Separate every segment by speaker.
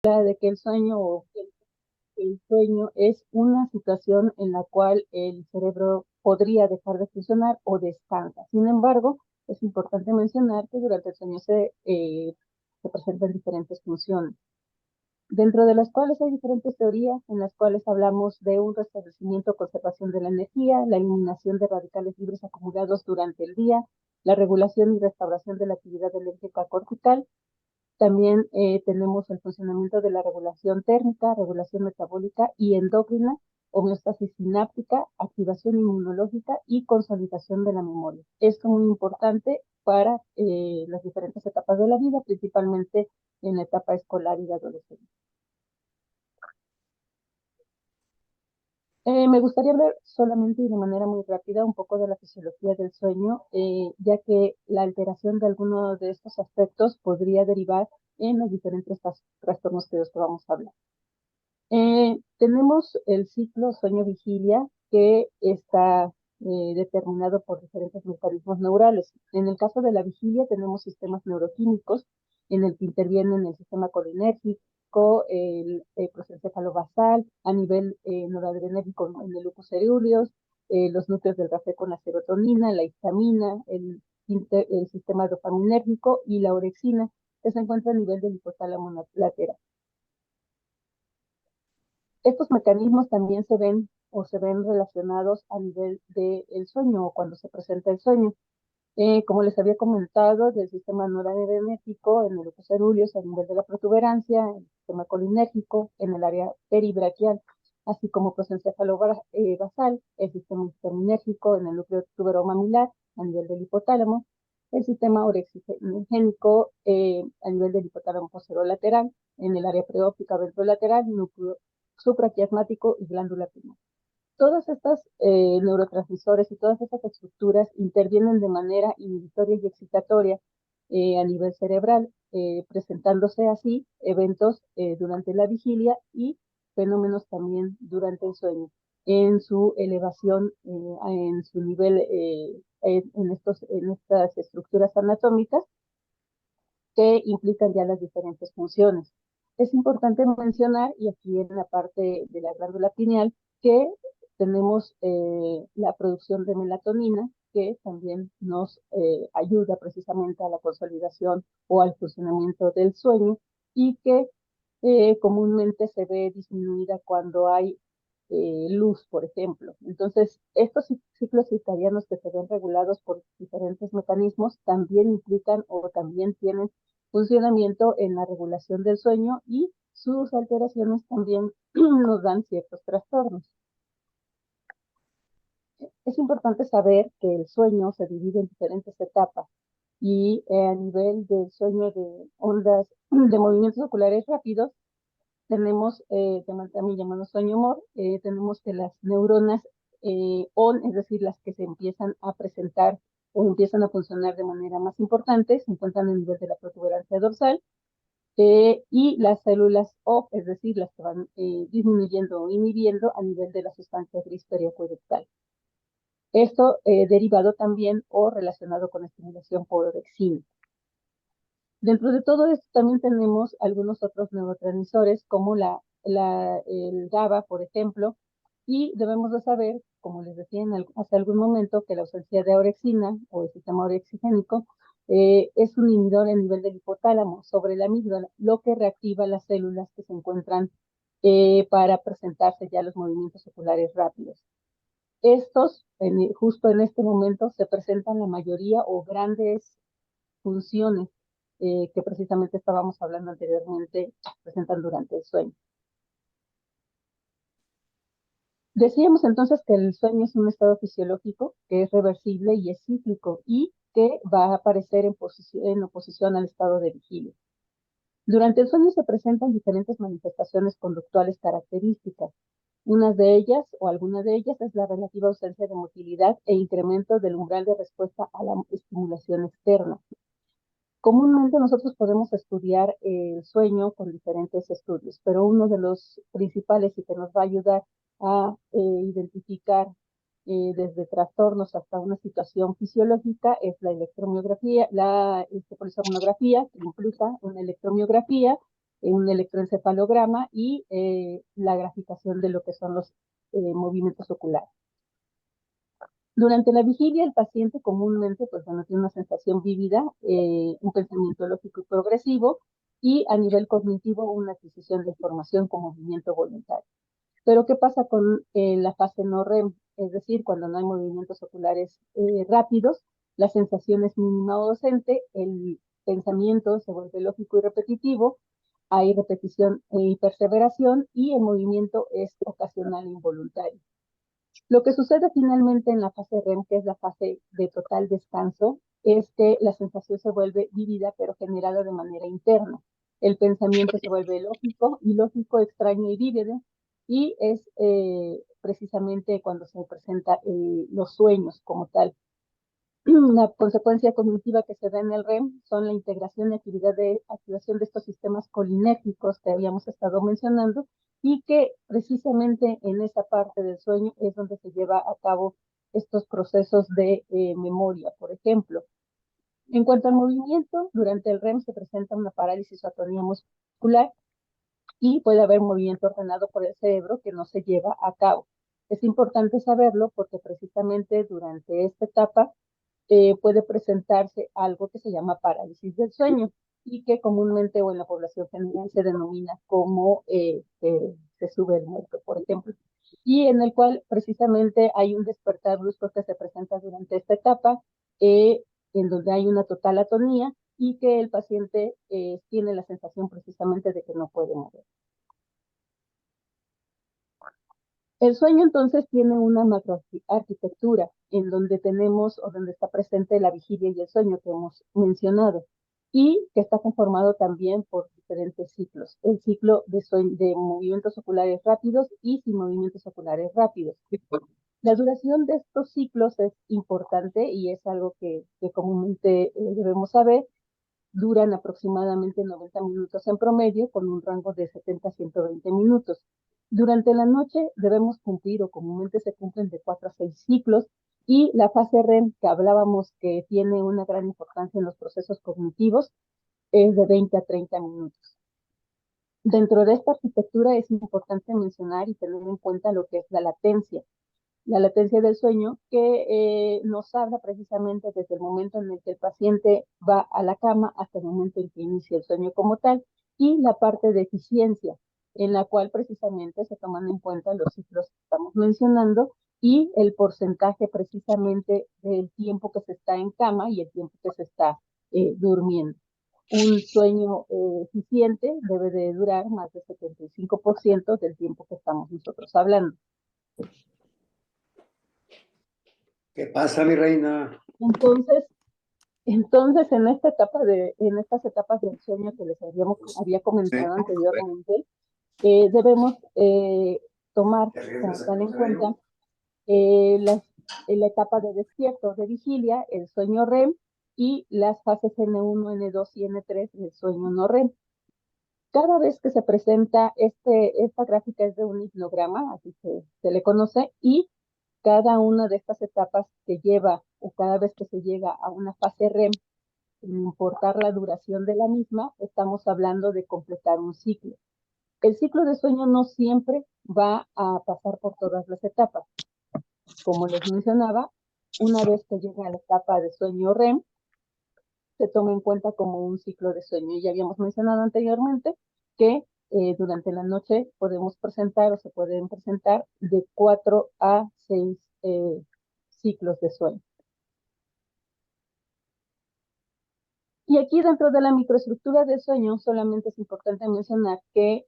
Speaker 1: de que el sueño o que el sueño es una situación en la cual el cerebro podría dejar de funcionar o descansa. Sin embargo, es importante mencionar que durante el sueño se presentan diferentes funciones, dentro de las cuales hay diferentes teorías en las cuales hablamos de un restablecimiento o conservación de la energía, la eliminación de radicales libres acumulados durante el día, la regulación y restauración de la actividad eléctrica cortical. También tenemos el funcionamiento de la regulación térmica, regulación metabólica y endocrina, homeostasis sináptica, activación inmunológica y consolidación de la memoria. Esto es muy importante para las diferentes etapas de la vida, principalmente en la etapa escolar y de adolescencia. Me gustaría hablar solamente y de manera muy rápida un poco de la fisiología del sueño, ya que la alteración de alguno de estos aspectos podría derivar en los diferentes trastornos de los que vamos a hablar. Tenemos el ciclo sueño-vigilia que está determinado por diferentes mecanismos neurales. En el caso de la vigilia tenemos sistemas neuroquímicos en el que intervienen el sistema colinérgico, el procencéfalo basal, a nivel noradrenérgico en el locus coeruleus, los núcleos del café con la serotonina, la histamina, el sistema dopaminérgico y la orexina, que se encuentra a nivel del hipotálamo lateral. Estos mecanismos también se ven relacionados a nivel del sueño o cuando se presenta el sueño. Como les había comentado, del sistema noradrenérgico en el locus coeruleus a nivel de la protuberancia, el sistema colinérgico en el área peribraquial, así como prosencéfalo basal, el sistema histaminérgico en el núcleo tuberomamilar a nivel del hipotálamo, el sistema orexigénico a nivel del hipotálamo posterolateral, en el área preóptica ventrolateral, núcleo supraquiasmático y glándula pineal. Todas estas neurotransmisores y todas estas estructuras intervienen de manera inhibitoria y excitatoria a nivel cerebral, presentándose así eventos durante la vigilia y fenómenos también durante el sueño, en su elevación, en su nivel, en estas estructuras anatómicas que implican ya las diferentes funciones. Es importante mencionar, y aquí en la parte de la glándula pineal, que tenemos la producción de melatonina, que también nos ayuda precisamente a la consolidación o al funcionamiento del sueño, y que comúnmente se ve disminuida cuando hay luz, por ejemplo. Entonces, estos ciclos circadianos que se ven regulados por diferentes mecanismos también implican o también tienen funcionamiento en la regulación del sueño y sus alteraciones también nos dan ciertos trastornos. Es importante saber que el sueño se divide en diferentes etapas y a nivel del sueño de ondas de movimientos oculares rápidos, tenemos, también llamado sueño humor, tenemos que las neuronas on, es decir, las que se empiezan a presentar o empiezan a funcionar de manera más importante, se encuentran a nivel de la protuberancia dorsal, y las células off, es decir, las que van disminuyendo o inhibiendo a nivel de la sustancia gris periacueductal. Esto derivado también o relacionado con estimulación por orexina. Dentro de todo esto también tenemos algunos otros neurotransmisores como el GABA, por ejemplo, y debemos de saber, como les decía hace algún momento, que la ausencia de orexina o el sistema orexigénico es un inhibidor a nivel del hipotálamo sobre la amígdala, lo que reactiva las células que se encuentran para presentarse ya los movimientos oculares rápidos. Estos, justo en este momento, se presentan la mayoría o grandes funciones que precisamente estábamos hablando anteriormente, presentan durante el sueño. Decíamos entonces que el sueño es un estado fisiológico que es reversible y es cíclico y que va a aparecer en oposición al estado de vigilia. Durante el sueño se presentan diferentes manifestaciones conductuales características. Una de ellas, o alguna de ellas, es la relativa ausencia de motilidad e incremento del umbral de respuesta a la estimulación externa. Comúnmente nosotros podemos estudiar el sueño con diferentes estudios, pero uno de los principales y que nos va a ayudar a identificar desde trastornos hasta una situación fisiológica es la electromiografía, la polisomnografía, que implica una electromiografía un electroencefalograma y la graficación de lo que son los movimientos oculares. Durante la vigilia, el paciente comúnmente pues, bueno, tiene una sensación vívida, un pensamiento lógico y progresivo, y a nivel cognitivo una adquisición de información con movimiento voluntario. Pero ¿qué pasa con la fase no REM? Es decir, cuando no hay movimientos oculares rápidos, la sensación es mínima o docente, el pensamiento se vuelve lógico y repetitivo, hay repetición y perseveración, y el movimiento es ocasional e involuntario. Lo que sucede finalmente en la fase REM, que es la fase de total descanso, es que la sensación se vuelve vívida, pero generada de manera interna. El pensamiento se vuelve lógico, extraño y vívido, y es precisamente cuando se presentan los sueños como tal. La consecuencia cognitiva que se da en el REM son la integración y activación de estos sistemas colinérgicos que habíamos estado mencionando, y que precisamente en esa parte del sueño es donde se lleva a cabo estos procesos de memoria, por ejemplo. En cuanto al movimiento, durante el REM se presenta una parálisis o atonía muscular y puede haber movimiento ordenado por el cerebro que no se lleva a cabo. Es importante saberlo porque precisamente durante esta etapa puede presentarse algo que se llama parálisis del sueño y que comúnmente o en la población general se denomina como se sube el muerto, por ejemplo, y en el cual precisamente hay un despertar brusco que se presenta durante esta etapa, en donde hay una total atonía y que el paciente tiene la sensación precisamente de que no puede mover. El sueño entonces tiene una macroarquitectura en donde tenemos o donde está presente la vigilia y el sueño que hemos mencionado, y que está conformado también por diferentes ciclos. El ciclo de movimientos oculares rápidos y sin movimientos oculares rápidos. La duración de estos ciclos es importante y es algo que comúnmente debemos saber. Duran aproximadamente 90 minutos en promedio, con un rango de 70 a 120 minutos. Durante la noche debemos cumplir, o comúnmente se cumplen, de 4 a 6 ciclos, y la fase REM, que hablábamos que tiene una gran importancia en los procesos cognitivos, es de 20 a 30 minutos. Dentro de esta arquitectura es importante mencionar y tener en cuenta lo que es la latencia del sueño, que nos habla precisamente desde el momento en el que el paciente va a la cama hasta el momento en que inicia el sueño como tal, y la parte de eficiencia, en la cual precisamente se toman en cuenta los ciclos que estamos mencionando y el porcentaje precisamente del tiempo que se está en cama y el tiempo que se está durmiendo. Un sueño eficiente debe de durar más del 75% del tiempo que estamos nosotros hablando.
Speaker 2: ¿Qué pasa, mi reina?
Speaker 1: Entonces, en estas etapas del sueño que les había comentado anteriormente, debemos tomar como tal en cuenta la etapa de despierto, de vigilia, el sueño REM, y las fases N1, N2 y N3 del sueño no REM. Cada vez que se presenta esta gráfica es de un hipnograma, así se le conoce, y cada una de estas etapas que lleva, o cada vez que se llega a una fase REM, sin importar la duración de la misma, estamos hablando de completar un ciclo. El ciclo de sueño no siempre va a pasar por todas las etapas. Como les mencionaba, una vez que llega a la etapa de sueño REM, se toma en cuenta como un ciclo de sueño. Y ya habíamos mencionado anteriormente que durante la noche podemos presentar, o se pueden presentar, de 4 a 6 ciclos de sueño. Y aquí, dentro de la microestructura del sueño, solamente es importante mencionar que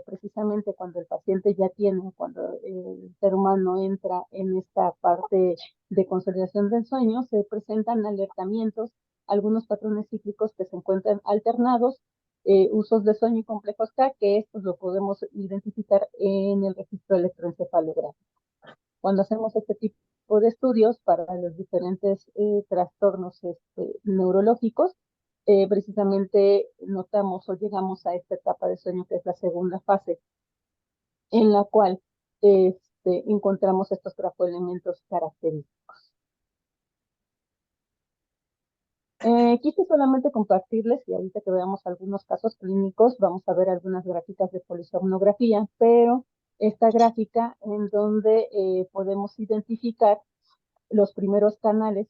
Speaker 1: precisamente cuando el paciente ya tiene, cuando el ser humano entra en esta parte de consolidación del sueño, se presentan alertamientos, algunos patrones cíclicos que se encuentran alternados, usos de sueño y complejos K, que estos lo podemos identificar en el registro electroencefalográfico. Cuando hacemos este tipo de estudios para los diferentes trastornos neurológicos, precisamente notamos o llegamos a esta etapa de sueño, que es la segunda fase, en la cual encontramos estos grafoelementos característicos. Quise solamente compartirles, y ahorita que veamos algunos casos clínicos, vamos a ver algunas gráficas de polisomnografía, pero esta gráfica en donde podemos identificar los primeros canales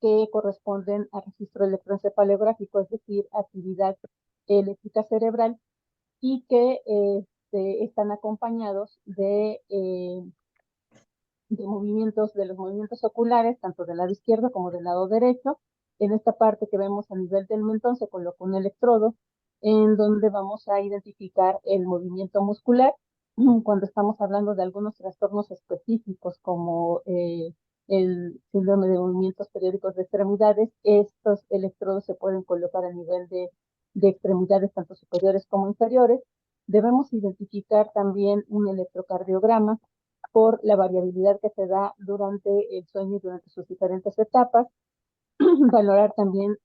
Speaker 1: que corresponden a registro electroencefalográfico, es decir, actividad eléctrica cerebral, y que están acompañados de movimientos, de los movimientos oculares, tanto del lado izquierdo como del lado derecho. En esta parte que vemos a nivel del mentón se coloca un electrodo en donde vamos a identificar el movimiento muscular. Cuando estamos hablando de algunos trastornos específicos como el síndrome de movimientos periódicos de extremidades, estos electrodos se pueden colocar a nivel de extremidades tanto superiores como inferiores. Debemos identificar también un electrocardiograma por la variabilidad que se da durante el sueño y durante sus diferentes etapas. Valorar también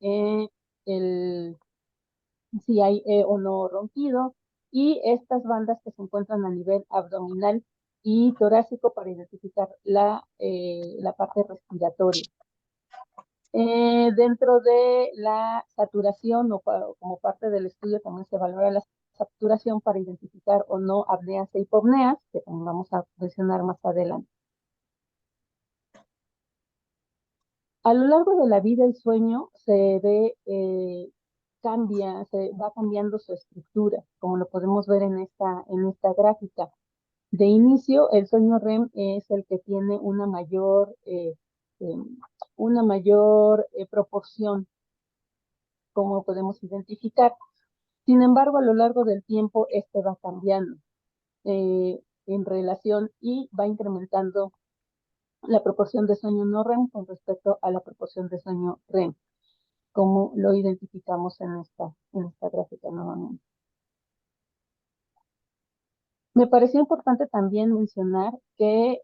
Speaker 1: si hay o no ronquido, y estas bandas que se encuentran a nivel abdominal y torácico para identificar la parte respiratoria. Dentro de la saturación o como parte del estudio también se valora la saturación para identificar o no apneas e hipopneas, que también vamos a mencionar más adelante. A lo largo de la vida el sueño se ve, se va cambiando su estructura, como lo podemos ver en esta gráfica. De inicio, el sueño REM es el que tiene una mayor proporción, como podemos identificar. Sin embargo, a lo largo del tiempo, este va cambiando en relación y va incrementando la proporción de sueño no REM con respecto a la proporción de sueño REM, como lo identificamos en esta gráfica nuevamente. Me pareció importante también mencionar que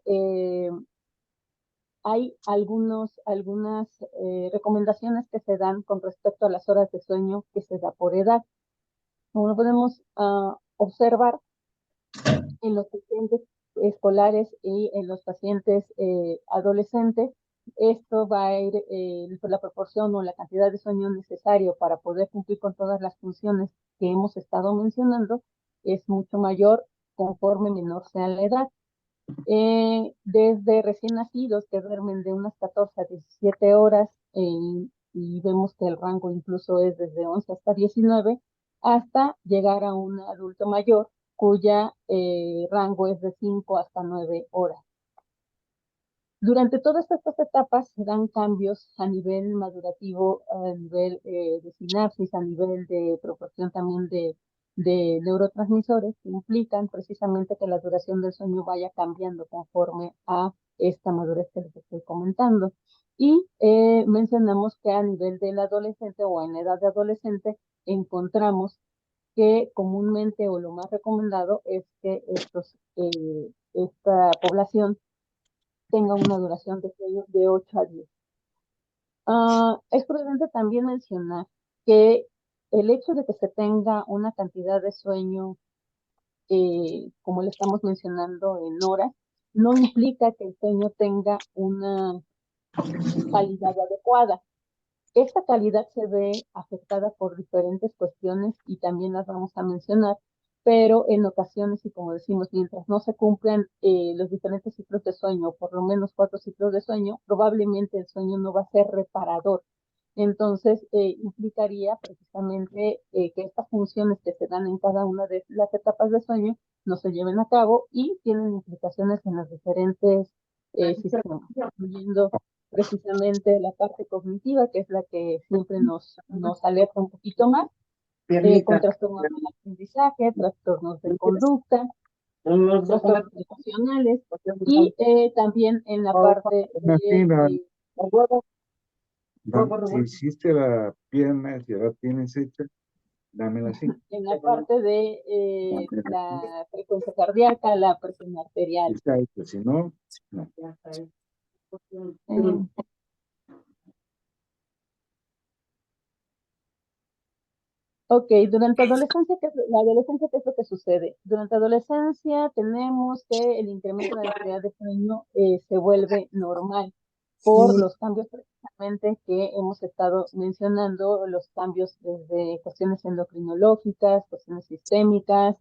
Speaker 1: hay algunas recomendaciones que se dan con respecto a las horas de sueño que se da por edad. Como lo podemos observar en los pacientes escolares y en los pacientes adolescentes, esto va a ir, la proporción o la cantidad de sueño necesario para poder cumplir con todas las funciones que hemos estado mencionando es mucho mayor conforme menor sea la edad. Desde recién nacidos que duermen de unas 14 a 17 horas y vemos que el rango incluso es desde 11 hasta 19, hasta llegar a un adulto mayor cuya rango es de 5 hasta 9 horas. Durante todas estas etapas se dan cambios a nivel madurativo, a nivel de sinapsis, a nivel de proporción también de neurotransmisores que implican precisamente que la duración del sueño vaya cambiando conforme a esta madurez que les estoy comentando. Y mencionamos que a nivel del adolescente o en la edad de adolescente encontramos que comúnmente o lo más recomendado es que esta población tenga una duración de sueño de 8 a 10. Es prudente también mencionar que el hecho de que se tenga una cantidad de sueño, como le estamos mencionando en horas, no implica que el sueño tenga una calidad adecuada. Esta calidad se ve afectada por diferentes cuestiones y también las vamos a mencionar, pero en ocasiones, y como decimos, mientras no se cumplan los diferentes ciclos de sueño, por lo menos 4 ciclos de sueño, probablemente el sueño no va a ser reparador. Entonces, implicaría precisamente que estas funciones que se dan en cada una de las etapas de sueño no se lleven a cabo y tienen implicaciones en los diferentes sistemas, incluyendo precisamente la parte cognitiva, que es la que siempre nos alerta un poquito más, con trastornos del aprendizaje, trastornos de conducta, trastornos emocionales, y también en la parte de
Speaker 3: Si hiciste la pierna, si ya la tienes hecha, dámela así.
Speaker 1: en la parte de la frecuencia cardíaca, la presión arterial.
Speaker 3: Está hecha, si no, no.
Speaker 1: Ok, durante adolescencia, la adolescencia, ¿qué es lo que sucede? Durante adolescencia tenemos que el incremento de la necesidad de sueño se vuelve normal. por los cambios precisamente que hemos estado mencionando, los cambios desde cuestiones endocrinológicas, cuestiones sistémicas,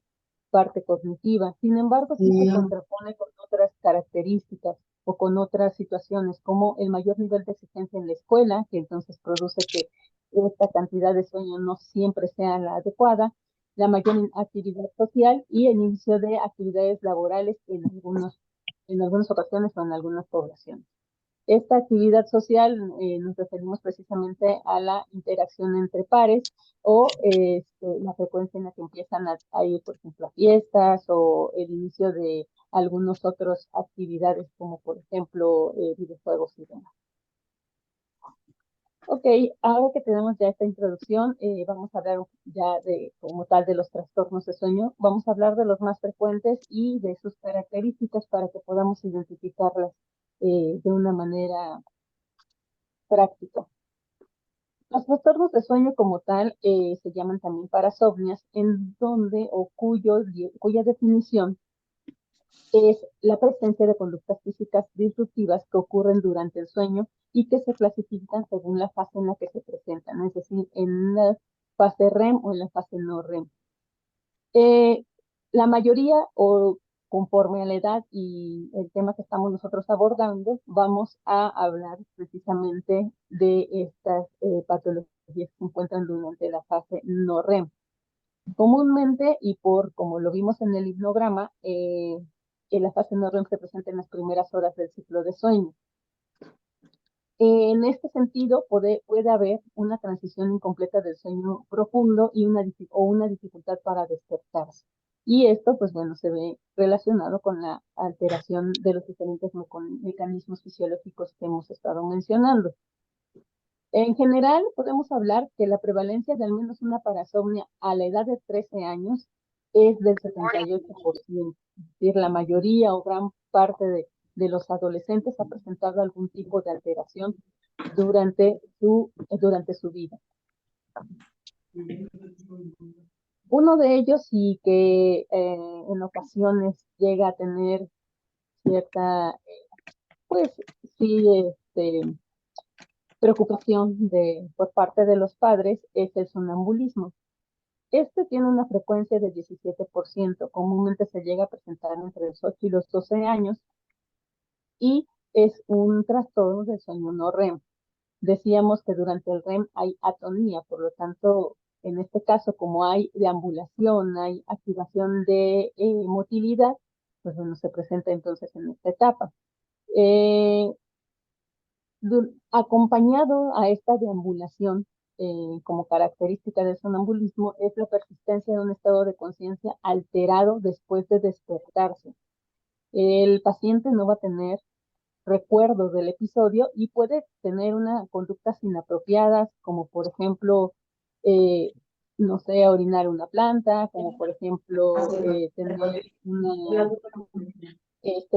Speaker 1: parte cognitiva. Sin embargo, sí se contrapone con otras características o con otras situaciones, como el mayor nivel de exigencia en la escuela, que entonces produce que esta cantidad de sueño no siempre sea la adecuada, la mayor actividad social y el inicio de actividades laborales en algunas ocasiones o en algunas poblaciones. Esta actividad social nos referimos precisamente a la interacción entre pares o la frecuencia en la que empiezan a ir, por ejemplo, a fiestas o el inicio de algunas otras actividades como, por ejemplo, videojuegos y demás. Ok, ahora que tenemos ya esta introducción, vamos a hablar ya como tal de los trastornos de sueño. Vamos a hablar de los más frecuentes y de sus características para que podamos identificarlas de una manera práctica. Los trastornos de sueño como tal se llaman también parasomnias, en donde o cuya definición es la presencia de conductas físicas disruptivas que ocurren durante el sueño y que se clasifican según la fase en la que se presentan, es decir, en la fase REM o en la fase no REM. La mayoría, o conforme a la edad y el tema que estamos nosotros abordando, vamos a hablar precisamente de estas patologías que se encuentran durante la fase no REM. Comúnmente, y como lo vimos en el hipnograma, en la fase no REM se presenta en las primeras horas del ciclo de sueño. En este sentido, puede haber una transición incompleta del sueño profundo y una dificultad para despertarse. Y esto, pues bueno, se ve relacionado con la alteración de los diferentes mecanismos fisiológicos que hemos estado mencionando. En general, podemos hablar que la prevalencia de al menos una parasomnia a la edad de 13 años es del 78%. Es decir, la mayoría o gran parte de los adolescentes ha presentado algún tipo de alteración durante su vida. Uno de ellos, y que en ocasiones llega a tener cierta, pues sí, preocupación por parte de los padres, es el sonambulismo. Este tiene una frecuencia de 17%, comúnmente se llega a presentar entre los 8 y los 12 años y es un trastorno del sueño no REM. Decíamos que durante el REM hay atonía, por lo tanto, en este caso, como hay deambulación, hay activación de motilidad, pues bueno, se presenta entonces en esta etapa. Acompañado a esta deambulación, como característica del sonambulismo, es la persistencia de un estado de conciencia alterado después de despertarse. El paciente no va a tener recuerdos del episodio y puede tener una conductas inapropiadas, como por ejemplo, no sé, orinar una planta, como por ejemplo,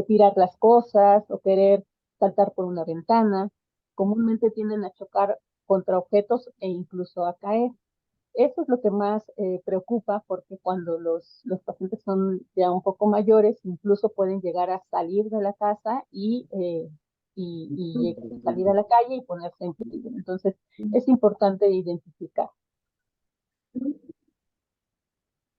Speaker 1: tirar las cosas o querer saltar por una ventana. Comúnmente tienden a chocar contra objetos e incluso a caer. Eso es lo que más preocupa, porque cuando los pacientes son ya un poco mayores, incluso pueden llegar a salir de la casa y salir a la calle y ponerse en peligro. Entonces, es importante identificar.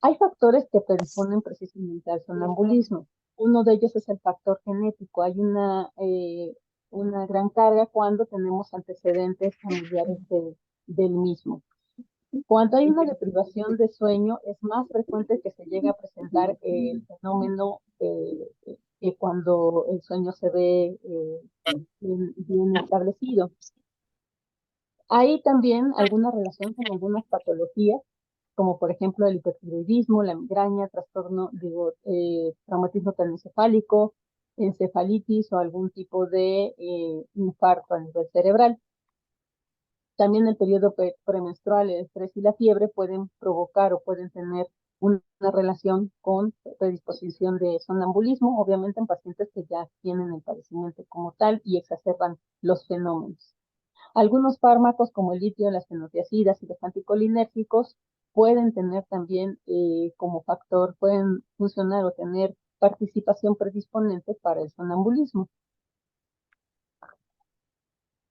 Speaker 1: Hay factores que predisponen precisamente al sonambulismo. Uno de ellos es el factor genético. Hay una gran carga cuando tenemos antecedentes familiares del mismo. Cuando hay una deprivación de sueño, es más frecuente que se llegue a presentar el fenómeno cuando el sueño se ve bien establecido. Hay también alguna relación con algunas patologías, como por ejemplo el hipertiroidismo, la migraña, traumatismo craneoencefálico, encefalitis o algún tipo de infarto a nivel cerebral. También el periodo premenstrual, el estrés y la fiebre pueden provocar o pueden tener una relación con predisposición de sonambulismo, obviamente en pacientes que ya tienen el padecimiento como tal y exacerban los fenómenos. Algunos fármacos como el litio, las fenotiacidas y los anticolinérgicos pueden tener también como factor, pueden funcionar o tener participación predisponente para el sonambulismo.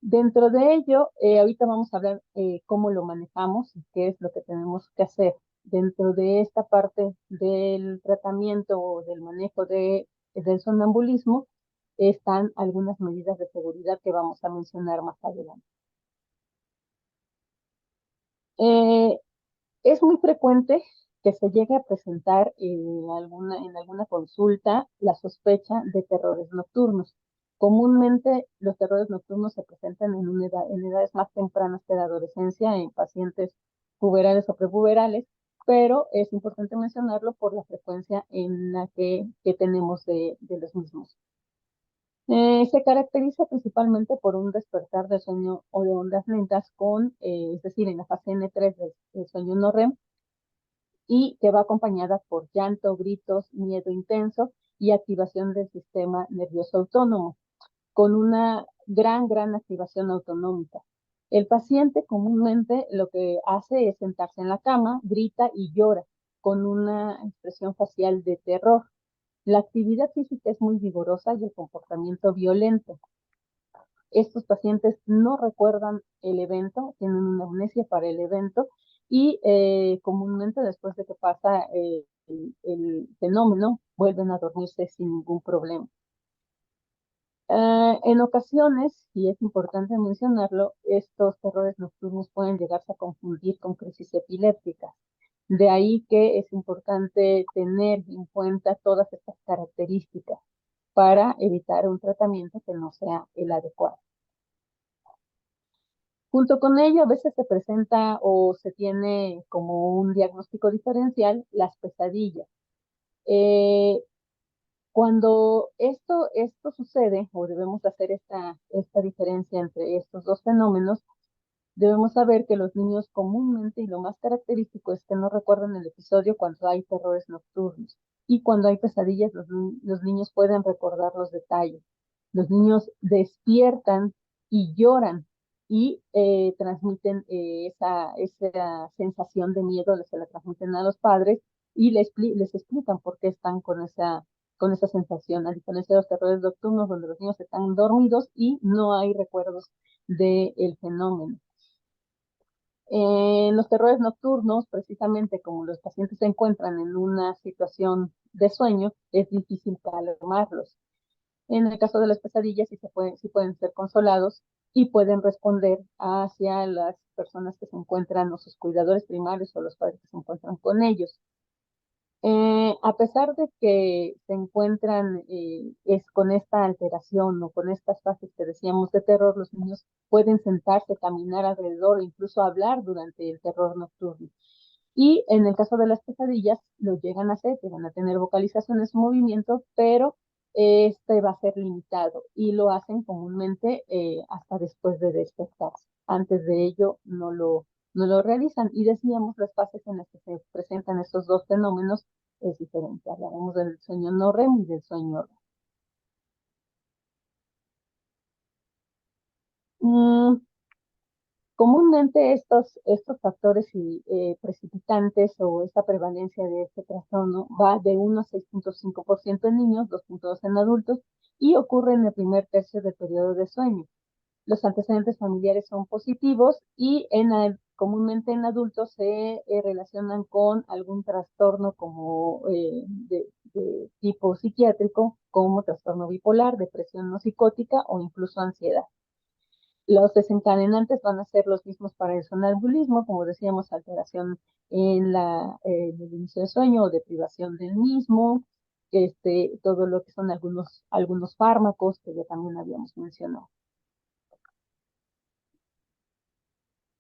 Speaker 1: Dentro de ello, ahorita vamos a hablar cómo lo manejamos y qué es lo que tenemos que hacer. Dentro de esta parte del tratamiento o del manejo del sonambulismo están algunas medidas de seguridad que vamos a mencionar más adelante. Es muy frecuente que se llegue a presentar en alguna consulta la sospecha de terrores nocturnos. Comúnmente los terrores nocturnos se presentan en edades más tempranas que la adolescencia, en pacientes puberales o prepuberales, pero es importante mencionarlo por la frecuencia en la que tenemos de los mismos. Se caracteriza principalmente por un despertar de sueño o de ondas lentas es decir, en la fase N3 del sueño no REM, y que va acompañada por llanto, gritos, miedo intenso y activación del sistema nervioso autónomo, con una gran activación autonómica. El paciente comúnmente lo que hace es sentarse en la cama, grita y llora, con una expresión facial de terror. La actividad física es muy vigorosa y el comportamiento violento. Estos pacientes no recuerdan el evento, tienen una amnesia para el evento y comúnmente después de que pasa el fenómeno vuelven a dormirse sin ningún problema. En ocasiones, y es importante mencionarlo, estos terrores nocturnos pueden llegarse a confundir con crisis epilépticas. De ahí que es importante tener en cuenta todas estas características para evitar un tratamiento que no sea el adecuado. Junto con ello, a veces se presenta o se tiene como un diagnóstico diferencial las pesadillas. Eh, Cuando esto sucede, o debemos hacer esta diferencia entre estos dos fenómenos, debemos saber que los niños comúnmente, y lo más característico es que no recuerdan el episodio cuando hay terrores nocturnos. Y cuando hay pesadillas, los niños pueden recordar los detalles. Los niños despiertan y lloran y transmiten esa sensación de miedo, se la transmiten a los padres y les explican por qué están con esa sensación, a diferencia de los terrores nocturnos donde los niños están dormidos y no hay recuerdos del fenómeno. En los terrores nocturnos, precisamente como los pacientes se encuentran en una situación de sueño, es difícil calmarlos. En el caso de las pesadillas, sí pueden ser consolados y pueden responder hacia las personas que se encuentran, o sus cuidadores primarios o los padres que se encuentran con ellos. A pesar de que se encuentran con esta alteración o con estas fases que decíamos de terror, los niños pueden sentarse, caminar alrededor o incluso hablar durante el terror nocturno. Y en el caso de las pesadillas, lo llegan a hacer, llegan a tener vocalización en su movimiento, pero este va a ser limitado y lo hacen comúnmente hasta después de despertarse. Antes de ello no lo realizan. Y decíamos, las fases en las que se presentan estos dos fenómenos es diferente. Hablaremos del sueño no REM y del sueño REM. Comúnmente estos factores precipitantes o esta prevalencia de este trastorno va de 1 a 6.5% en niños, 2.2 en adultos y ocurre en el primer tercio del periodo de sueño. Los antecedentes familiares son positivos y comúnmente en adultos se relacionan con algún trastorno como de tipo psiquiátrico, como trastorno bipolar, depresión no psicótica o incluso ansiedad. Los desencadenantes van a ser los mismos para el sonambulismo, como decíamos, alteración en el inicio del sueño o deprivación del mismo, todo lo que son algunos fármacos que ya también habíamos mencionado.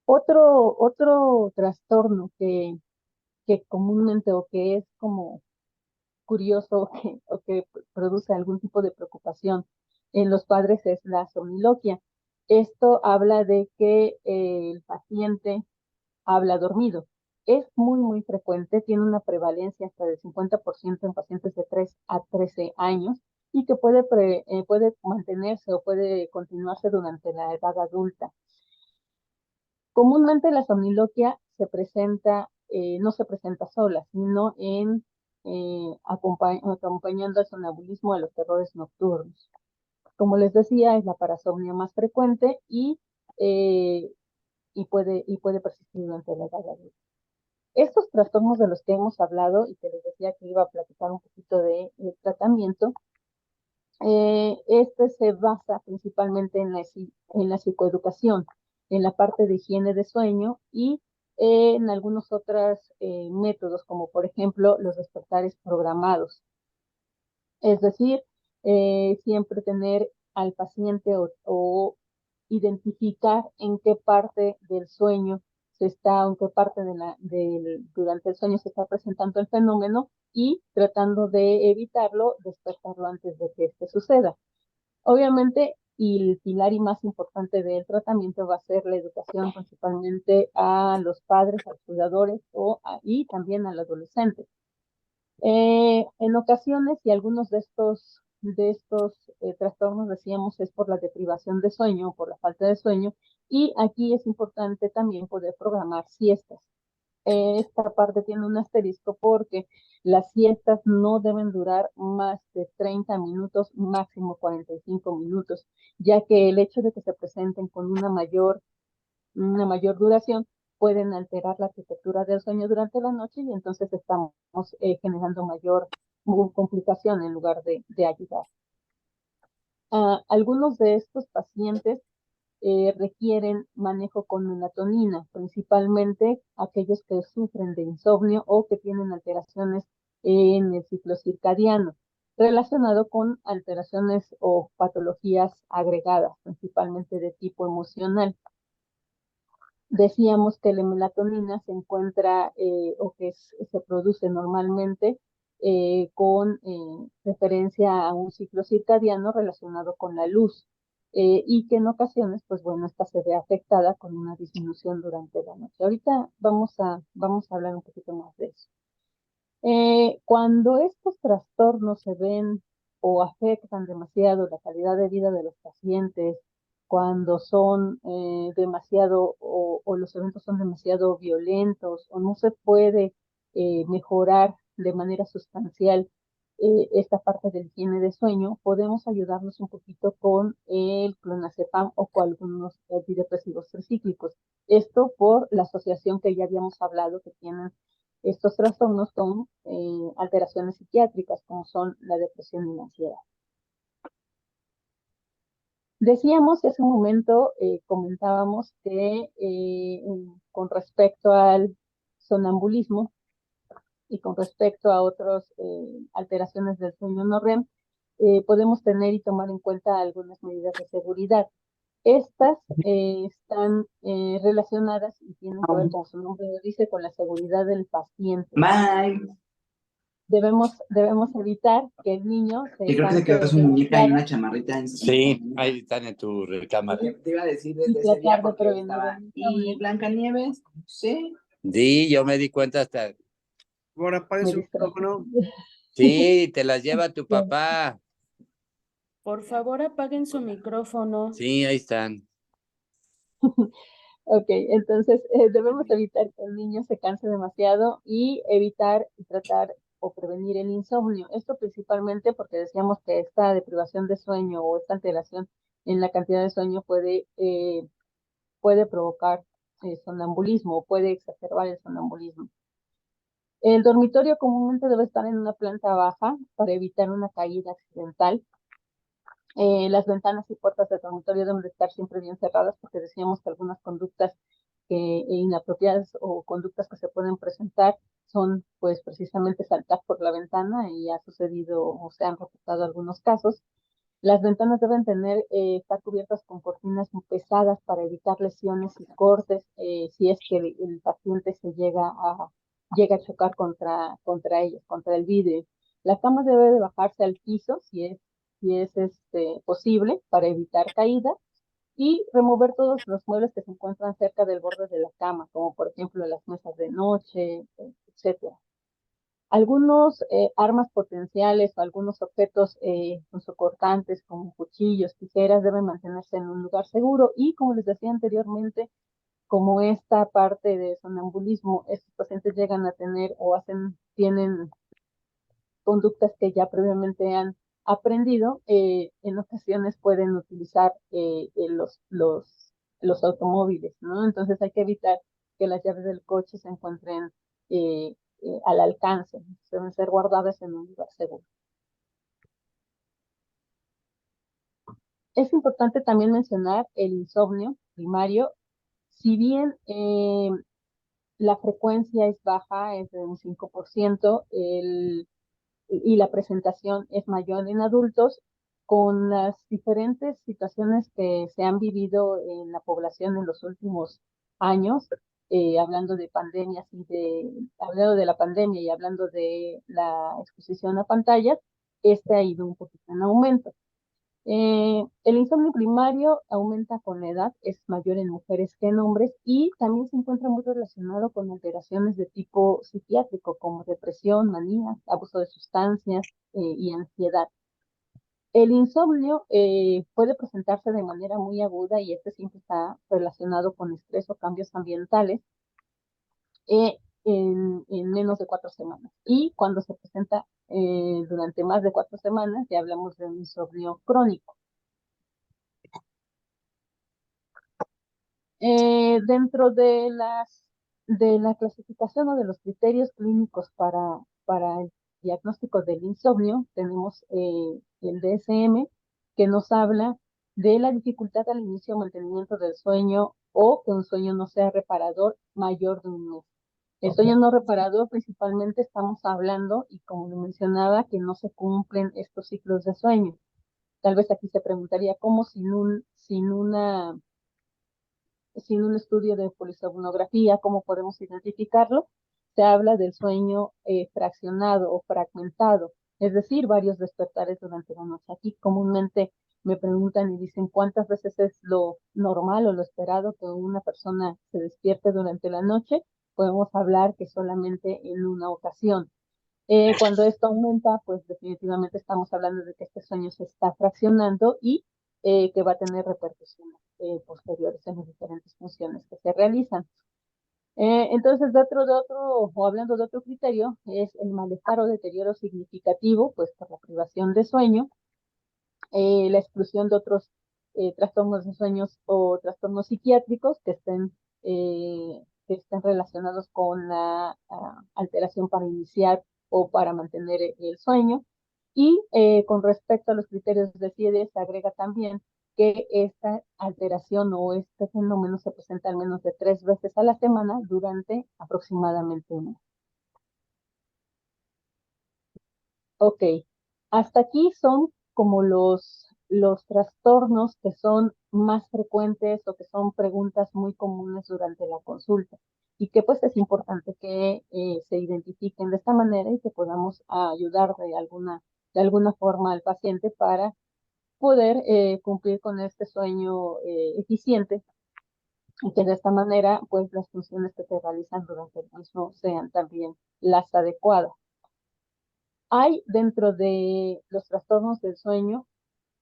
Speaker 1: Otro trastorno que comúnmente o que es como curioso o que produce algún tipo de preocupación en los padres es la somniloquia. Esto habla de que el paciente habla dormido. Es muy frecuente, tiene una prevalencia hasta del 50% en pacientes de 3 a 13 años y que puede mantenerse o puede continuarse durante la edad adulta. Comúnmente la somniloquia no se presenta sola, sino acompañando al sonambulismo de los terrores nocturnos. Como les decía, es la parasomnia más frecuente y puede persistir durante la edad adulta. Estos trastornos de los que hemos hablado y que les decía que iba a platicar un poquito de tratamiento, este se basa principalmente en la psicoeducación, en la parte de higiene de sueño y en algunos otros métodos, como por ejemplo los despertares programados. Es decir, siempre tener al paciente o identificar en qué parte del sueño en qué parte durante el sueño se está presentando el fenómeno y tratando de evitarlo, despertarlo antes de que este suceda. Obviamente, y el pilar y más importante del tratamiento va a ser la educación principalmente a los padres, a los cuidadores y también al adolescente. En ocasiones, y algunos de estos trastornos, decíamos, es por la deprivación de sueño, por la falta de sueño, y aquí es importante también poder programar siestas. Esta parte tiene un asterisco porque las siestas no deben durar más de 30 minutos, máximo 45 minutos, ya que el hecho de que se presenten con una mayor duración pueden alterar la arquitectura del sueño durante la noche y entonces estamos generando mayor complicación en lugar de ayudar. Algunos de estos pacientes requieren manejo con melatonina, principalmente aquellos que sufren de insomnio o que tienen alteraciones en el ciclo circadiano, relacionado con alteraciones o patologías agregadas, principalmente de tipo emocional. Decíamos que la melatonina se encuentra o que se produce normalmente con referencia a un ciclo circadiano relacionado con la luz y que en ocasiones, pues bueno, esta se ve afectada con una disminución durante la noche. Ahorita vamos a hablar un poquito más de eso. Cuando estos trastornos se ven o afectan demasiado la calidad de vida de los pacientes, cuando son demasiado o los eventos son demasiado violentos o no se puede mejorar de manera sustancial esta parte de la higiene de sueño, podemos ayudarnos un poquito con el clonazepam o con algunos antidepresivos tricíclicos. Esto por la asociación que ya habíamos hablado que tienen estos trastornos con alteraciones psiquiátricas como son la depresión y la ansiedad. Decíamos hace un momento, comentábamos que con respecto al sonambulismo y con respecto a otras alteraciones del sueño no REM, podemos tener y tomar en cuenta algunas medidas de seguridad. Estas están relacionadas y tienen que ver, como su nombre lo dice, con la seguridad del paciente.
Speaker 4: Bye.
Speaker 1: Debemos evitar que el niño se
Speaker 4: Que creo que se
Speaker 1: canse
Speaker 4: quedó su muñeca y
Speaker 1: demasiado
Speaker 4: una chamarrita en
Speaker 5: Sí, ahí están en tu recámara.
Speaker 4: Te iba a decir
Speaker 1: y
Speaker 4: desde ese día
Speaker 1: tratar de
Speaker 4: porque
Speaker 1: prevenir
Speaker 4: estaba.
Speaker 1: el
Speaker 4: ¿Y
Speaker 1: insomnio.
Speaker 4: Blancanieves? Sí.
Speaker 5: Sí, yo me di cuenta hasta.
Speaker 2: Ahora apague
Speaker 1: Me
Speaker 2: su
Speaker 1: distrae.
Speaker 2: micrófono.
Speaker 5: Sí, te las lleva tu
Speaker 1: Claro.
Speaker 5: papá.
Speaker 6: Por favor, apaguen su micrófono.
Speaker 5: Sí, ahí están.
Speaker 1: Ok, entonces debemos evitar que el niño se canse demasiado y evitar y tratar o prevenir el insomnio. Esto principalmente porque decíamos que esta deprivación de sueño o esta alteración en la cantidad de sueño puede provocar sonambulismo o puede exacerbar el sonambulismo. El dormitorio comúnmente debe estar en una planta baja para evitar una caída accidental. Las ventanas y puertas del dormitorio deben de estar siempre bien cerradas porque decíamos que algunas conductas inapropiadas o conductas que se pueden presentar son pues precisamente saltar por la ventana y ha sucedido o se han reportado algunos casos. Las ventanas deben estar cubiertas con cortinas muy pesadas para evitar lesiones y cortes si es que el paciente llega a chocar contra ellos, contra el vidrio. La cama debe de bajarse al piso si es posible para evitar caída y remover todos los muebles que se encuentran cerca del borde de la cama, como por ejemplo las mesas de noche, etcétera. Algunos armas potenciales o algunos objetos punzocortantes como cuchillos, tijeras deben mantenerse en un lugar seguro y como les decía anteriormente, como esta parte de sonambulismo, estos pacientes llegan a tener o tienen conductas que ya previamente han aprendido, en ocasiones pueden utilizar los automóviles, ¿no? Entonces hay que evitar que las llaves del coche se encuentren al alcance, deben ser guardadas en un lugar seguro. Es importante también mencionar el insomnio primario. Si bien la frecuencia es baja, es de un 5%, y la presentación es mayor en adultos, con las diferentes situaciones que se han vivido en la población en los últimos años, hablando de pandemias hablando de la pandemia y hablando de la exposición a pantallas, este ha ido un poquito en aumento. El insomnio primario aumenta con la edad, es mayor en mujeres que en hombres y también se encuentra muy relacionado con alteraciones de tipo psiquiátrico como depresión, manía, abuso de sustancias y ansiedad. El insomnio puede presentarse de manera muy aguda y este siempre está relacionado con estrés o cambios ambientales en menos de 4 semanas. Y cuando se presenta durante más de 4 semanas, ya hablamos de un insomnio crónico. Dentro de la clasificación o de los criterios clínicos para el diagnóstico del insomnio, tenemos el DSM, que nos habla de la dificultad al inicio o mantenimiento del sueño o que un sueño no sea reparador mayor de un mes. El sueño no reparador principalmente estamos hablando, y como lo mencionaba, que no se cumplen estos ciclos de sueño. Tal vez aquí se preguntaría cómo sin un estudio de polisomnografía, ¿cómo podemos identificarlo? Se habla del sueño fraccionado o fragmentado, es decir, varios despertares durante la noche. Aquí comúnmente me preguntan y dicen cuántas veces es lo normal o lo esperado que una persona se despierte durante la noche. Podemos hablar que solamente en una ocasión. Cuando esto aumenta, pues definitivamente estamos hablando de que este sueño se está fraccionando y que va a tener repercusiones posteriores en las diferentes funciones que se realizan. Entonces, o hablando de otro criterio, es el malestar o deterioro significativo, pues por la privación de sueño, la exclusión de otros trastornos de sueños o trastornos psiquiátricos que estén relacionados con la alteración para iniciar o para mantener el sueño. Y con respecto a los criterios de CIEDE, se agrega también que esta alteración o este fenómeno se presenta al menos de 3 veces a la semana durante aproximadamente un mes. Ok, hasta aquí son como los trastornos que son más frecuentes o que son preguntas muy comunes durante la consulta y que pues es importante que se identifiquen de esta manera y que podamos ayudar de alguna forma al paciente para poder cumplir con este sueño eficiente y que de esta manera pues las funciones que se realizan durante el mismo sean también las adecuadas. Hay dentro de los trastornos del sueño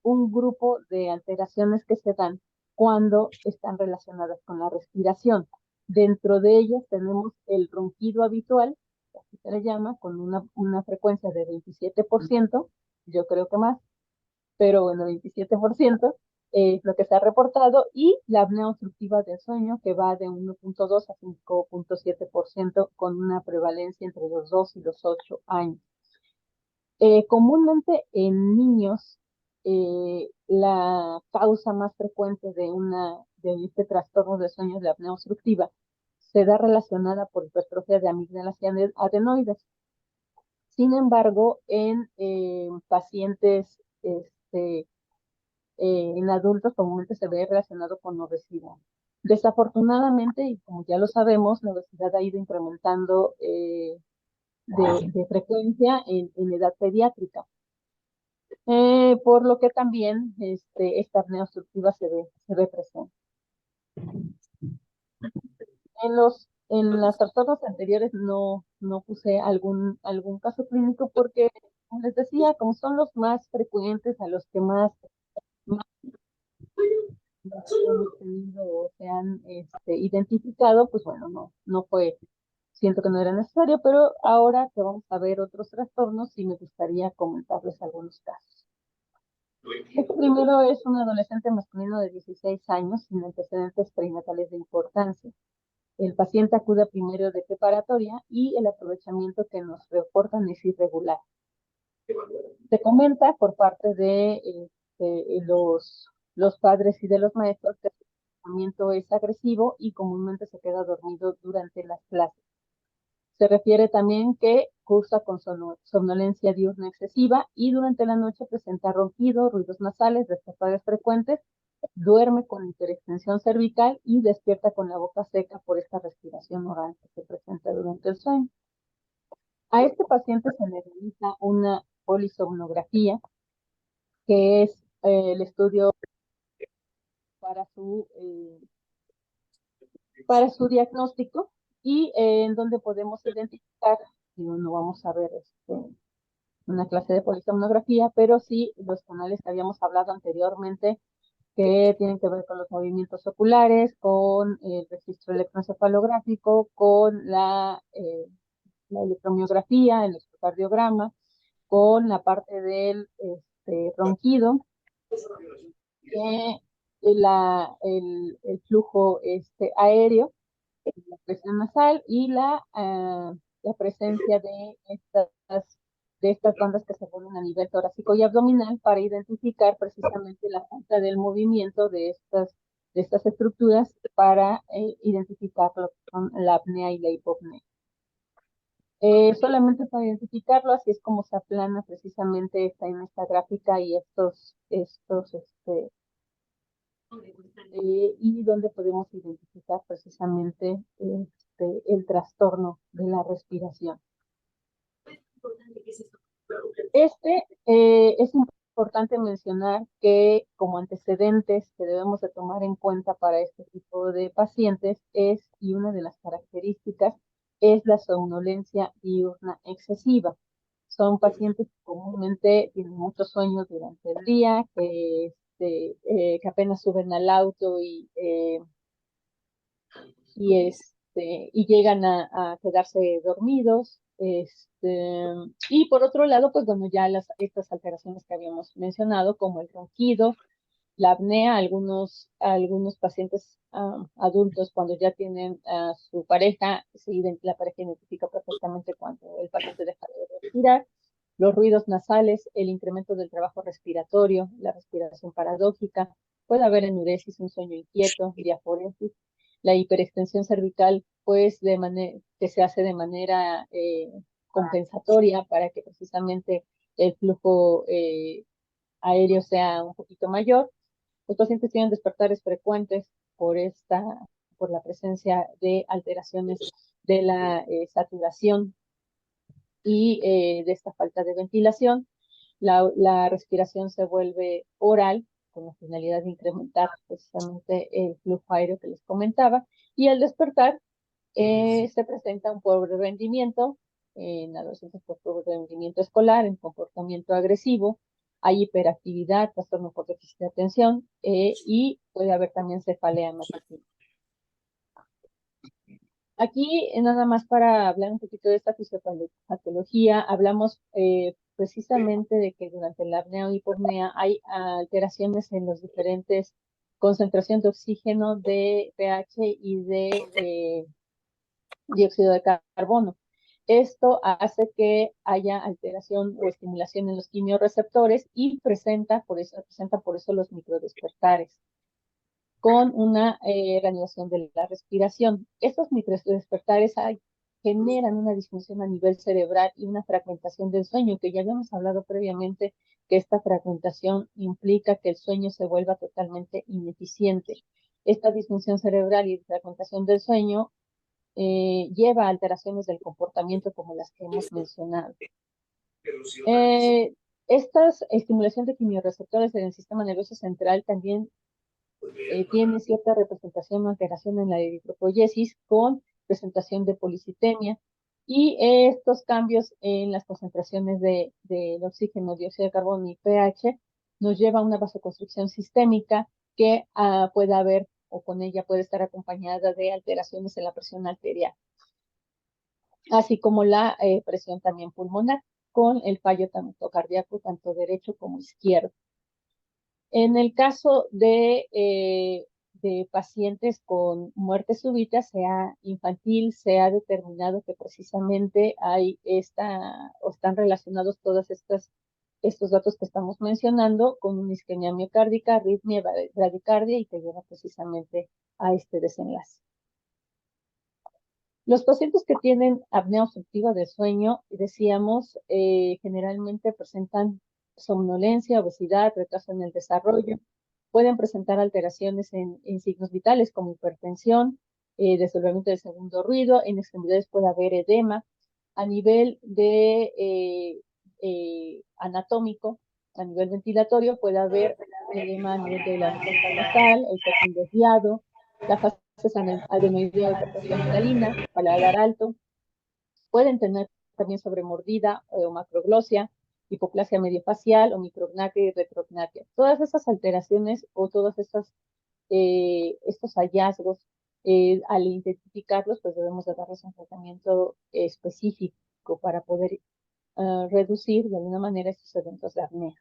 Speaker 1: un grupo de alteraciones que se dan cuando están relacionadas con la respiración. Dentro de ellas tenemos el ronquido habitual, así se le llama, con una frecuencia de 27%, yo creo que más, pero bueno, 27% es lo que se ha reportado, y la apnea obstructiva del sueño, que va de 1.2 a 5.7%, con una prevalencia entre los 2 y los 8 años. Comúnmente en niños, la causa más frecuente de este trastorno de sueño de apnea obstructiva se da relacionada por hipertrofia de amígdalas y adenoides. Sin embargo, en pacientes, en adultos, comúnmente se ve relacionado con obesidad. Desafortunadamente, y como ya lo sabemos, la obesidad ha ido incrementando de frecuencia en edad pediátrica. Por lo que también esta apnea obstructiva se ve presente. En los trastornos anteriores no puse algún caso clínico porque, como les decía, como son los más frecuentes, a los que más hemos tenido o se han identificado, pues bueno, siento que no era necesario, pero ahora que vamos a ver otros trastornos, sí me gustaría comentarles algunos casos. Este primero es un adolescente masculino de 16 años sin antecedentes prenatales de importancia. El paciente acude primero de preparatoria y el aprovechamiento que nos reportan es irregular. Se comenta por parte de los padres y de los maestros que el comportamiento es agresivo y comúnmente se queda dormido durante las clases. Se refiere también que cursa con somnolencia diurna excesiva y durante la noche presenta ronquido, ruidos nasales, despertares frecuentes, duerme con hiperextensión cervical y despierta con la boca seca por esta respiración oral que se presenta durante el sueño. A este paciente se le realiza una polisomnografía, que es el estudio para su diagnóstico y en donde podemos identificar, digo, no vamos a ver una clase de polisomnografía, pero sí los canales que habíamos hablado anteriormente que tienen que ver con los movimientos oculares, con el registro electroencefalográfico, con la electromiografía, el electrocardiograma, con la parte del ronquido, el flujo aéreo, la presión nasal y la presencia de estas bandas que se ponen a nivel torácico y abdominal para identificar precisamente la falta del movimiento de estas estructuras para identificar lo que son la apnea y la hipopnea. Solamente para identificarlo, así es como se aplana precisamente en esta gráfica y y donde podemos identificar precisamente el trastorno de la respiración. Es importante mencionar que como antecedentes que debemos de tomar en cuenta para este tipo de pacientes y una de las características es la somnolencia diurna excesiva. Son pacientes que comúnmente tienen muchos sueños durante el día, que apenas suben al auto y llegan a quedarse dormidos. Y por otro lado, pues bueno, ya estas alteraciones que habíamos mencionado, como el ronquido, la apnea, algunos pacientes adultos cuando ya tienen a su pareja, la pareja identifica perfectamente cuando el paciente deja de respirar, los ruidos nasales, el incremento del trabajo respiratorio, la respiración paradójica, puede haber enuresis, un sueño inquieto, diaforesis, la hiperextensión cervical, pues que se hace de manera compensatoria para que precisamente el flujo aéreo sea un poquito mayor. Los pacientes tienen despertares frecuentes por la presencia de alteraciones de la saturación y de esta falta de ventilación. La respiración se vuelve oral con la finalidad de incrementar precisamente el flujo aéreo que les comentaba, y al despertar se presenta un pobre rendimiento en adolescentes por pobre rendimiento escolar, en comportamiento agresivo, hay hiperactividad, trastorno por déficit de atención y puede haber también cefalea matutina. Aquí, nada más para hablar un poquito de esta fisiopatología, hablamos precisamente de que durante la apnea o hipopnea hay alteraciones en los diferentes concentraciones de oxígeno, de pH y de dióxido de carbono. Esto hace que haya alteración o estimulación en los quimiorreceptores y presenta por eso los microdespertares con una reanudación de la respiración. Estos microdespertares generan una disfunción a nivel cerebral y una fragmentación del sueño, que ya habíamos hablado previamente que esta fragmentación implica que el sueño se vuelva totalmente ineficiente. Esta disfunción cerebral y fragmentación del sueño lleva a alteraciones del comportamiento como las que hemos mencionado. Estas estimulación de quimiorreceptores en el sistema nervioso central también tiene cierta representación o alteración en la eritropoyesis con presentación de policitemia, y estos cambios en las concentraciones del oxígeno, dióxido de carbono y pH nos lleva a una vasoconstricción sistémica que puede haber o con ella puede estar acompañada de alteraciones en la presión arterial, así como la presión también pulmonar, con el fallo tanto cardíaco, tanto derecho como izquierdo. En el caso de pacientes con muerte súbita, sea infantil, se ha determinado que precisamente hay o están relacionados estos datos que estamos mencionando con una isquemia miocárdica, arritmia, bradicardia y que lleva precisamente a este desenlace. Los pacientes que tienen apnea obstructiva de sueño, decíamos, generalmente presentan somnolencia, obesidad, retraso en el desarrollo, pueden presentar alteraciones en signos vitales como hipertensión, desolvimiento del segundo ruido, en extremidades puede haber edema. A nivel anatómico, a nivel ventilatorio, puede haber edema a nivel de la fosa nasal, el pecho desviado, la fase adenoidea o hipertrofia mitalina, paladar alto. Pueden tener también sobremordida o macroglosia, hipoplasia mediofacial o micrognatia y retrognatia. Todas esas alteraciones o todos estos hallazgos, al identificarlos, pues debemos de darles un tratamiento específico para poder reducir de alguna manera estos eventos de apnea.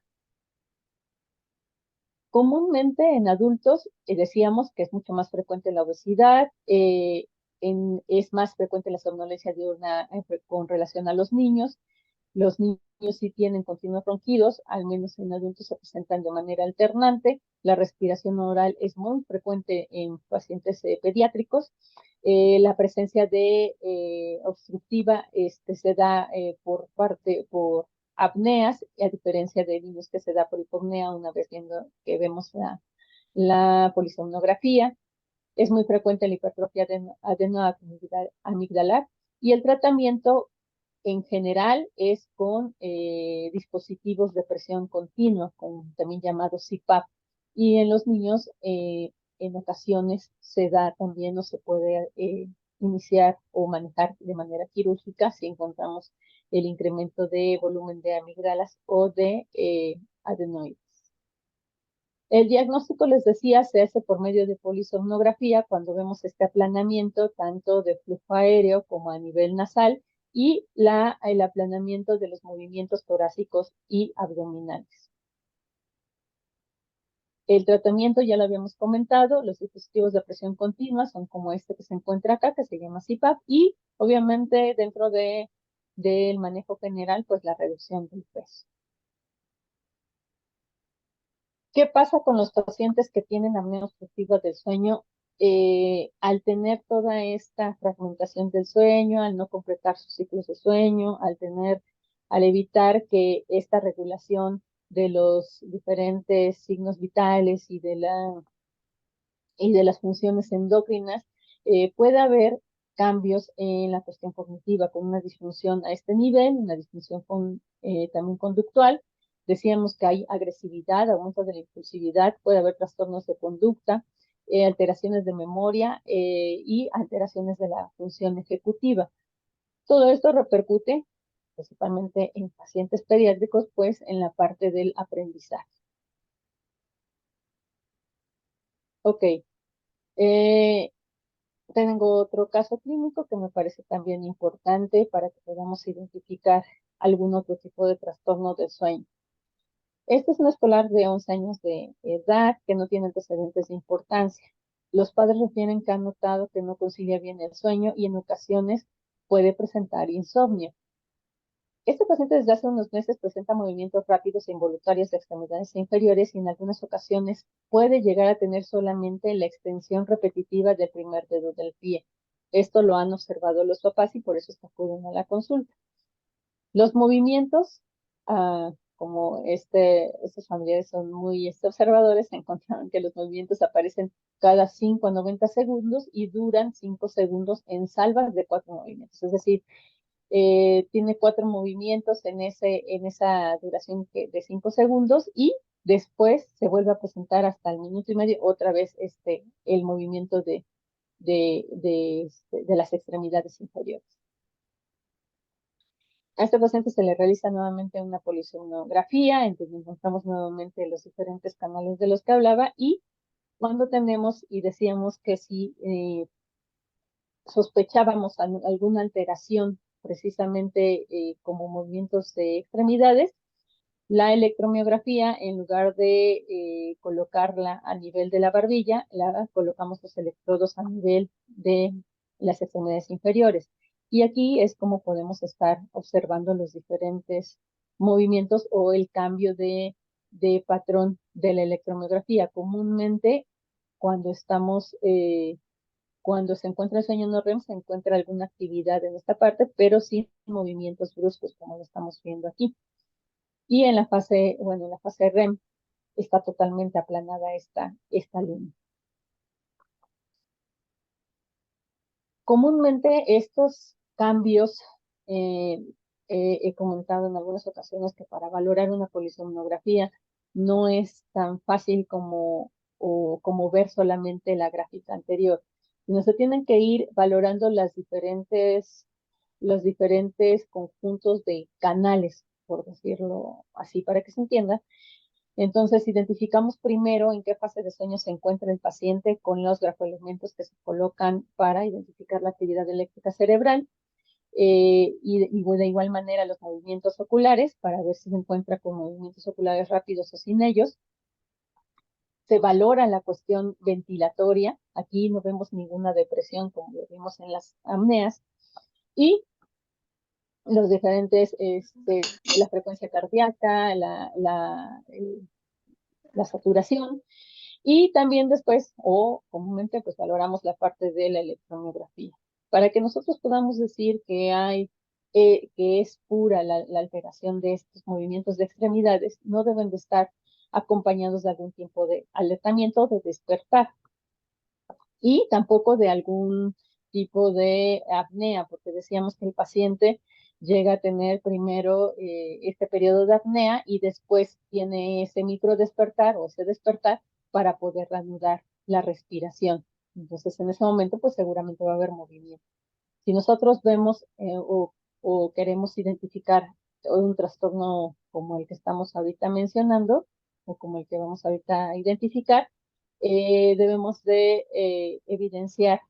Speaker 1: Comúnmente en adultos decíamos que es mucho más frecuente la obesidad, es más frecuente la somnolencia diurna con relación a los niños. Los niños sí tienen continuos ronquidos, al menos en adultos se presentan de manera alternante. La respiración oral es muy frecuente en pacientes pediátricos. La presencia de obstructiva se da por apneas, a diferencia de niños que se da por hipopnea una vez que vemos la polisomnografía. Es muy frecuente la hipertrofia adenoamigdalar y el tratamiento en general es con dispositivos de presión continua, también llamados CPAP. Y en los niños, en ocasiones se da también o se puede iniciar o manejar de manera quirúrgica si encontramos el incremento de volumen de amígdalas o de adenoides. El diagnóstico, les decía, se hace por medio de polisomnografía cuando vemos este aplanamiento tanto de flujo aéreo como a nivel nasal y el aplanamiento de los movimientos torácicos y abdominales. El tratamiento ya lo habíamos comentado, los dispositivos de presión continua son como este que se encuentra acá, que se llama CPAP, y obviamente dentro del manejo general, pues la reducción del peso. ¿Qué pasa con los pacientes que tienen apnea obstructiva del sueño? Al tener toda esta fragmentación del sueño, al no completar sus ciclos de sueño, al evitar que esta regulación de los diferentes signos vitales y de las funciones endocrinas, puede haber cambios en la cuestión cognitiva con una disfunción a este nivel, una disfunción también conductual. Decíamos que hay agresividad, aumento de la impulsividad, puede haber trastornos de conducta, alteraciones de memoria y alteraciones de la función ejecutiva. Todo esto repercute principalmente en pacientes pediátricos, pues en la parte del aprendizaje. Ok. Tengo otro caso clínico que me parece también importante para que podamos identificar algún otro tipo de trastorno del sueño. Este es un escolar de 11 años de edad que no tiene antecedentes de importancia. Los padres refieren que han notado que no concilia bien el sueño y en ocasiones puede presentar insomnio. Este paciente desde hace unos meses presenta movimientos rápidos e involuntarios de extremidades inferiores y en algunas ocasiones puede llegar a tener solamente la extensión repetitiva del primer dedo del pie. Esto lo han observado los papás y por eso acuden a la consulta. Los movimientos, como estos familiares son muy observadores, encontraron que los movimientos aparecen cada 5 a 90 segundos y duran 5 segundos en salvas de 4 movimientos. Es decir, tiene 4 movimientos en esa duración de 5 segundos y después se vuelve a presentar hasta el minuto y medio otra vez el movimiento de las extremidades inferiores. A este paciente se le realiza nuevamente una polisomnografía, en donde encontramos nuevamente los diferentes canales de los que hablaba y cuando tenemos y decíamos que si sospechábamos alguna alteración precisamente como movimientos de extremidades, La electromiografía, en lugar de colocarla a nivel de la barbilla, la colocamos los electrodos a nivel de las extremidades inferiores. Y aquí es como podemos estar observando los diferentes movimientos o el cambio de patrón de la electromiografía. Comúnmente, cuando cuando se encuentra el sueño no REM, se encuentra alguna actividad en esta parte, pero sin movimientos bruscos, como lo estamos viendo aquí. Y en la fase REM está totalmente aplanada esta línea. Comúnmente estos cambios, he comentado en algunas ocasiones que para valorar una polisomnografía no es tan fácil como ver solamente la gráfica anterior, sino se tienen que ir valorando los diferentes conjuntos de canales, por decirlo así, para que se entienda. Entonces, identificamos primero en qué fase de sueño se encuentra el paciente con los grafoelementos que se colocan para identificar la actividad eléctrica cerebral y de igual manera los movimientos oculares para ver si se encuentra con movimientos oculares rápidos o sin ellos. Se valora la cuestión ventilatoria. Aquí no vemos ninguna depresión como lo vimos en las apneas. Y los diferentes, la frecuencia cardíaca, la saturación. Y también después, o comúnmente, pues valoramos la parte de la electromiografía. Para que nosotros podamos decir que es pura la alteración de estos movimientos de extremidades, no deben de estar acompañados de algún tipo de alertamiento, de despertar. Y tampoco de algún tipo de apnea, porque decíamos que el paciente llega a tener primero este periodo de apnea y después tiene ese micro despertar o ese despertar para poder reanudar la respiración. Entonces, en ese momento, pues seguramente va a haber movimiento. Si nosotros vemos o queremos identificar un trastorno como el que estamos ahorita mencionando, o como el que vamos ahorita a identificar, debemos de evidenciar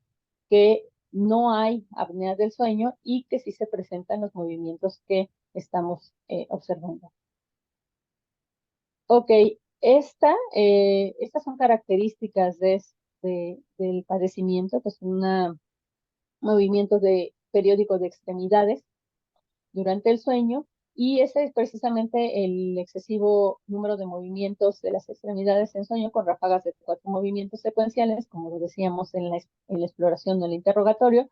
Speaker 1: que no hay apnea del sueño y que sí se presentan los movimientos que estamos observando. Ok, estas son características del padecimiento, que es un movimiento periódico de extremidades durante el sueño, y ese es precisamente el excesivo número de movimientos de las extremidades en sueño con ráfagas de 4 movimientos secuenciales, como lo decíamos en la exploración o el interrogatorio,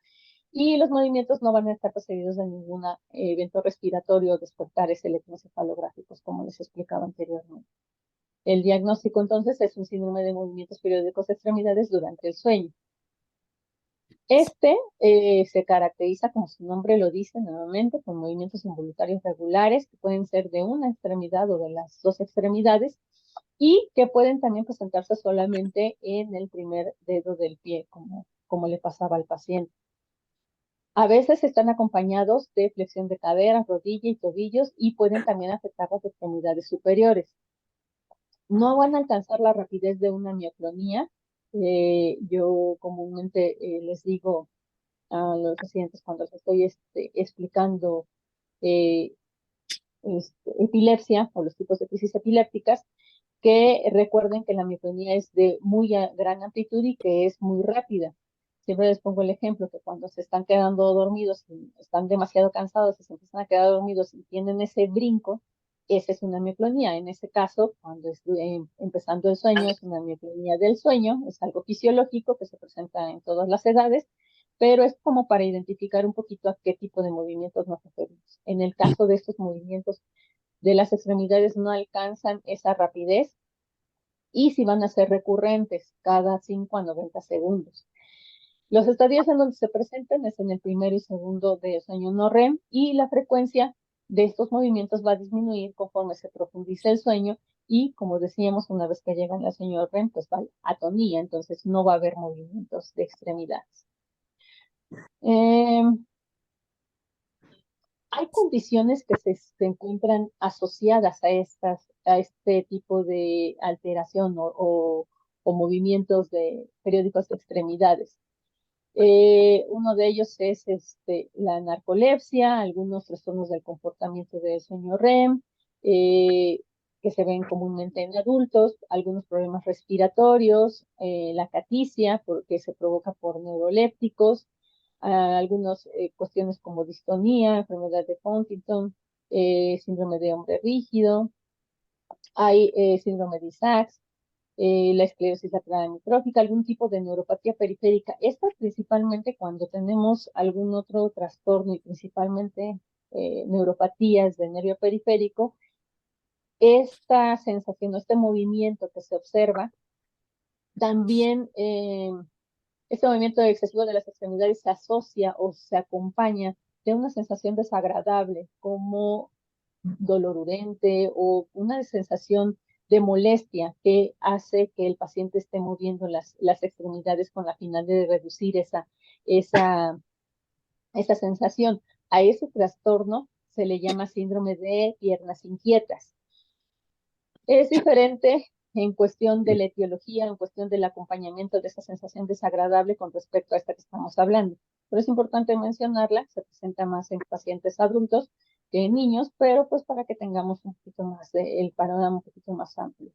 Speaker 1: y los movimientos no van a estar precedidos de ningún evento respiratorio o despertares electroencefalográficos, como les explicaba anteriormente. El diagnóstico entonces es un síndrome de movimientos periódicos de extremidades durante el sueño. Se caracteriza, como su nombre lo dice nuevamente, con movimientos involuntarios regulares que pueden ser de una extremidad o de las dos extremidades y que pueden también presentarse solamente en el primer dedo del pie, como le pasaba al paciente. A veces están acompañados de flexión de cadera, rodilla y tobillos y pueden también afectar las extremidades superiores. No van a alcanzar la rapidez de una mioclonía. Yo comúnmente les digo a los pacientes cuando les estoy explicando epilepsia o los tipos de crisis epilépticas, que recuerden que la miotonía es de muy gran amplitud y que es muy rápida. Siempre les pongo el ejemplo que cuando se están quedando dormidos, y están demasiado cansados y se empiezan a quedar dormidos y tienen ese brinco, esa es una mioclonía. En ese caso, cuando estoy empezando el sueño, es una mioclonía del sueño, es algo fisiológico que se presenta en todas las edades, pero es como para identificar un poquito a qué tipo de movimientos nos referimos. En el caso de estos movimientos de las extremidades no alcanzan esa rapidez y si van a ser recurrentes cada 5 a 90 segundos. Los estadios en donde se presentan es en el primero y segundo de sueño no REM y la frecuencia de estos movimientos va a disminuir conforme se profundiza el sueño y, como decíamos, una vez que llegan al sueño REM, pues va a atonía, entonces no va a haber movimientos de extremidades. Hay condiciones que se encuentran asociadas a este tipo de alteración o movimientos periódicos de extremidades. Uno de ellos es la narcolepsia, algunos trastornos del comportamiento del sueño REM, que se ven comúnmente en adultos, algunos problemas respiratorios, la caticia, que se provoca por neurolépticos, algunas cuestiones como distonía, enfermedad de Huntington, síndrome de hombre rígido, hay síndrome de Isaacs, la esclerosis lateral amiotrófica, algún tipo de neuropatía periférica. Estas principalmente cuando tenemos algún otro trastorno y principalmente neuropatías del nervio periférico, esta sensación, este movimiento que se observa, también este movimiento excesivo de las extremidades se asocia o se acompaña de una sensación desagradable como dolor urente o una sensación de molestia que hace que el paciente esté moviendo las extremidades con la finalidad de reducir esa sensación. A ese trastorno se le llama síndrome de piernas inquietas. Es diferente en cuestión de la etiología, en cuestión del acompañamiento de esa sensación desagradable con respecto a esta que estamos hablando. Pero es importante mencionarla, se presenta más en pacientes adultos que en niños, pero pues para que tengamos un poquito más el panorama un poquito más amplio.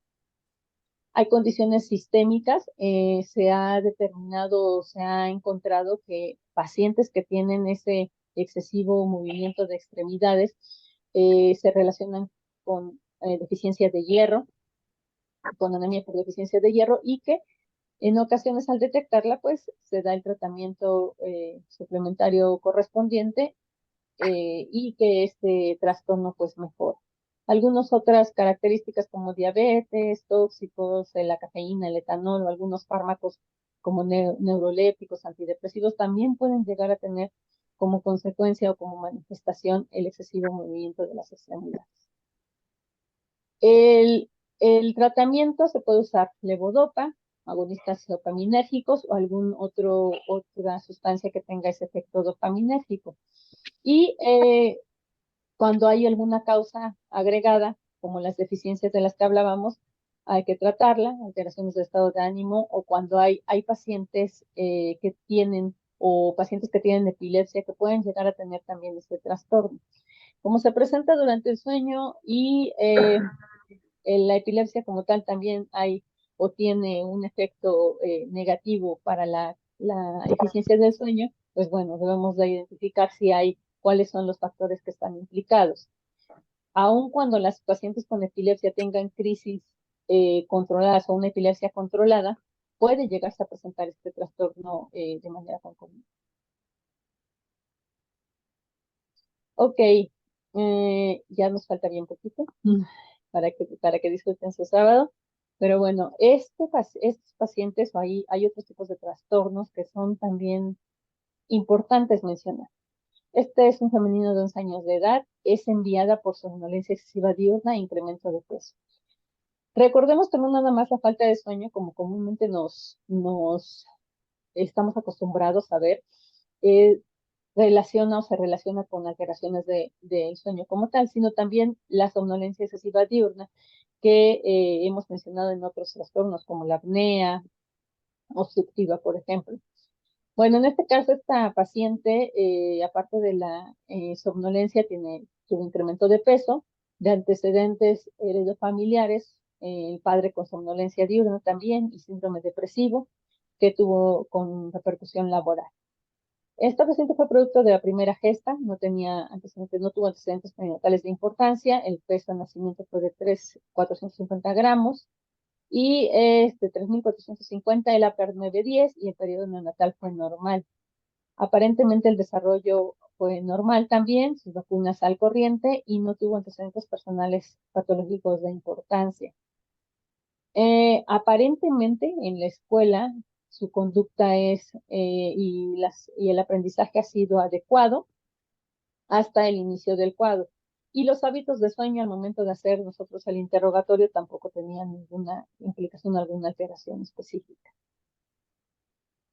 Speaker 1: Hay condiciones sistémicas, se ha determinado, se ha encontrado que pacientes que tienen ese excesivo movimiento de extremidades se relacionan con deficiencia de hierro, con anemia por deficiencia de hierro, y que en ocasiones al detectarla, pues se da el tratamiento suplementario correspondiente y que este trastorno pues mejora. Algunas otras características como diabetes, tóxicos, la cafeína, el etanol o algunos fármacos como neurolépticos, antidepresivos, también pueden llegar a tener como consecuencia o como manifestación el excesivo movimiento de las extremidades. El tratamiento se puede usar levodopa, agonistas dopaminérgicos o otra sustancia que tenga ese efecto dopaminérgico. Y cuando hay alguna causa agregada, como las deficiencias de las que hablábamos, hay que tratarla, alteraciones de estado de ánimo, o cuando hay pacientes que tienen, o pacientes que tienen epilepsia, que pueden llegar a tener también este trastorno. Como se presenta durante el sueño y la epilepsia como tal también hay o tiene un efecto negativo para la eficiencia del sueño, pues bueno, debemos de identificar si hay, cuáles son los factores que están implicados. Aun cuando las pacientes con epilepsia tengan crisis controladas o una epilepsia controlada, puede llegarse a presentar este trastorno de manera concomitante. Ok, ya nos faltaría un poquito para que disfruten su sábado. Pero bueno, estos pacientes, o hay otros tipos de trastornos que son también importantes mencionar. Este es un femenino de 11 años de edad, es enviada por somnolencia excesiva diurna e incremento de peso. Recordemos que no nada más la falta de sueño, como comúnmente nos estamos acostumbrados a ver, se relaciona con alteraciones del sueño como tal, sino también la somnolencia excesiva diurna que hemos mencionado en otros trastornos como la apnea obstructiva, por ejemplo. Bueno, en este caso, esta paciente, aparte de la somnolencia, tiene un incremento de peso, de antecedentes heredofamiliares, el padre con somnolencia diurna también y síndrome depresivo, que tuvo con repercusión laboral. Esta paciente fue producto de la primera gesta, no tuvo antecedentes perinatales de importancia, el peso de nacimiento fue de 3,450 gramos, y 3,450 el APR 910 y el periodo neonatal fue normal. Aparentemente el desarrollo fue normal también, sus vacunas al corriente y no tuvo antecedentes personales patológicos de importancia. Aparentemente en la escuela su conducta y el aprendizaje ha sido adecuado hasta el inicio del cuadro. Y los hábitos de sueño al momento de hacer nosotros el interrogatorio tampoco tenían ninguna implicación, alguna alteración específica.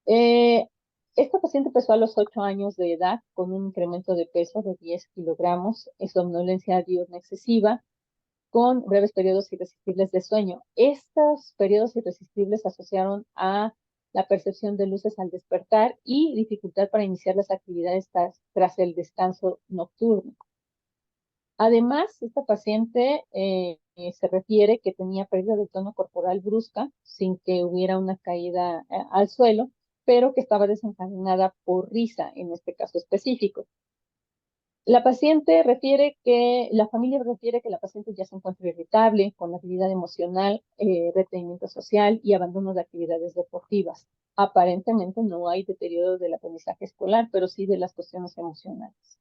Speaker 1: Esta paciente empezó a los 8 años de edad con un incremento de peso de 10 kilogramos, somnolencia diurna excesiva, con breves periodos irresistibles de sueño. Estos periodos irresistibles se asociaron a la percepción de luces al despertar y dificultad para iniciar las actividades tras el descanso nocturno. Además, esta paciente se refiere que tenía pérdida de tono corporal brusca sin que hubiera una caída al suelo, pero que estaba desencadenada por risa en este caso específico. La familia refiere que la paciente ya se encuentra irritable, con habilidad emocional, retenimiento social y abandono de actividades deportivas. Aparentemente no hay deterioro del aprendizaje escolar, pero sí de las cuestiones emocionales.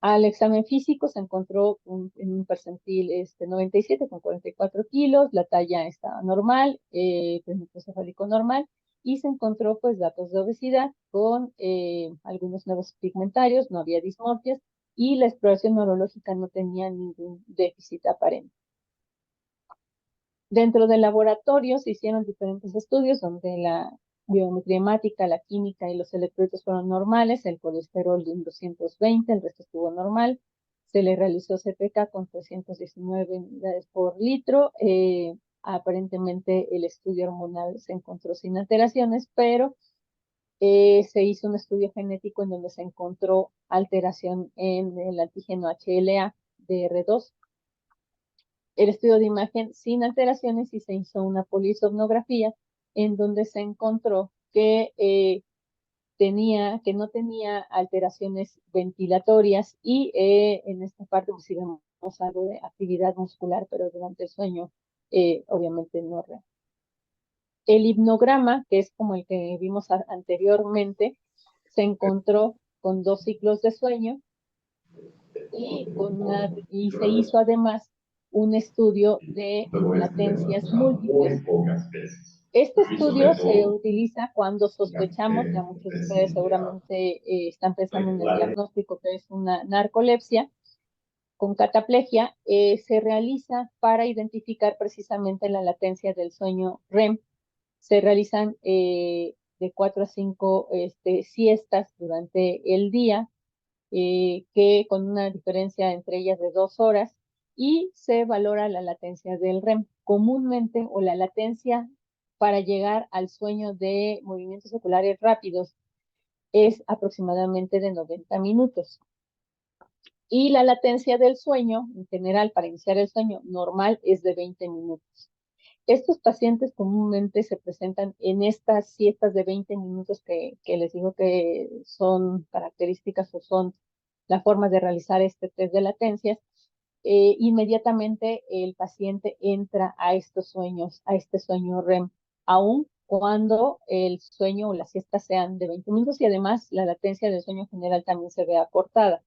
Speaker 1: Al examen físico se encontró en un percentil 97 con 44 kilos, la talla estaba normal, perímetro cefálico normal, y se encontró pues datos de obesidad con algunos nuevos pigmentarios, no había dismorfias, y la exploración neurológica no tenía ningún déficit aparente. Dentro del laboratorio se hicieron diferentes estudios donde la biometría hemática, la química y los electrolitos fueron normales, el colesterol de un 220, el resto estuvo normal. Se le realizó CPK con 319 unidades por litro. Aparentemente el estudio hormonal se encontró sin alteraciones, pero se hizo un estudio genético en donde se encontró alteración en el antígeno HLA de R2. El estudio de imagen sin alteraciones y se hizo una polisomnografía en donde se encontró que no tenía alteraciones ventilatorias y en esta parte pues sí vemos algo de actividad muscular, pero durante el sueño obviamente no real. El hipnograma, que es como el que vimos anteriormente, se encontró con 2 ciclos de sueño y se hizo además un estudio de latencias múltiples. Este estudio se utiliza cuando sospechamos, ya muchos de ustedes seguramente están pensando en el diagnóstico que es una narcolepsia con cataplegia, se realiza para identificar precisamente la latencia del sueño REM. Se realizan de 4 a 5 siestas durante el día, que con una diferencia entre ellas de 2 horas, y se valora la latencia del REM. Comúnmente, o la latencia para llegar al sueño de movimientos oculares rápidos es aproximadamente de 90 minutos. Y la latencia del sueño, en general, para iniciar el sueño normal, es de 20 minutos. Estos pacientes comúnmente se presentan en estas siestas de 20 minutos que les digo que son características o son la forma de realizar este test de latencias. Inmediatamente el paciente entra a estos sueños, a este sueño REM, aun cuando el sueño o la siesta sean de 20 minutos y además la latencia del sueño general también se ve acortada.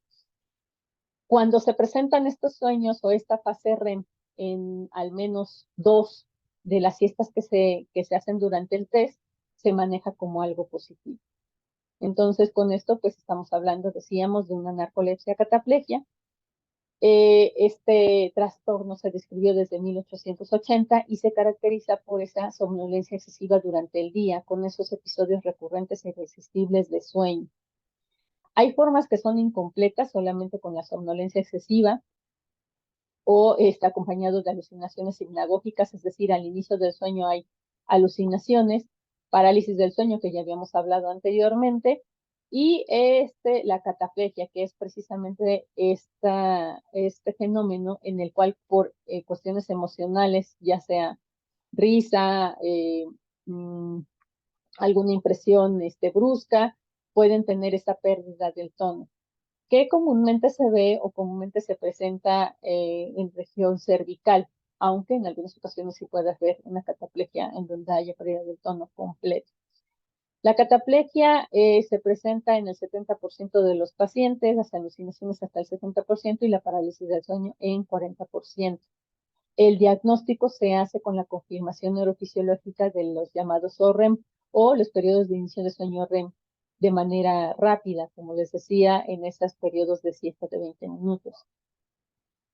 Speaker 1: Cuando se presentan estos sueños o esta fase REM en al menos 2 de las siestas que se hacen durante el test, se maneja como algo positivo. Entonces, con esto, pues estamos hablando, decíamos, de una narcolepsia cataplegia. Este trastorno se describió desde 1880 y se caracteriza por esa somnolencia excesiva durante el día, con esos episodios recurrentes e irresistibles de sueño. Hay formas que son incompletas, solamente con la somnolencia excesiva, o está acompañado de alucinaciones hipnagógicas, es decir, al inicio del sueño hay alucinaciones, parálisis del sueño, que ya habíamos hablado anteriormente, y la cataplegia, que es precisamente este fenómeno en el cual por cuestiones emocionales, ya sea risa, alguna impresión brusca, pueden tener esa pérdida del tono, que comúnmente se ve o comúnmente se presenta en región cervical, aunque en algunas ocasiones sí puede haber una cataplegia en donde haya pérdida del tono completo. La cataplegia se presenta en el 70% de los pacientes, las alucinaciones hasta el 70% y la parálisis del sueño en 40%. El diagnóstico se hace con la confirmación neurofisiológica de los llamados ORREM o los periodos de inicio de sueño REM de manera rápida, como les decía, en estos periodos de siesta de 20 minutos.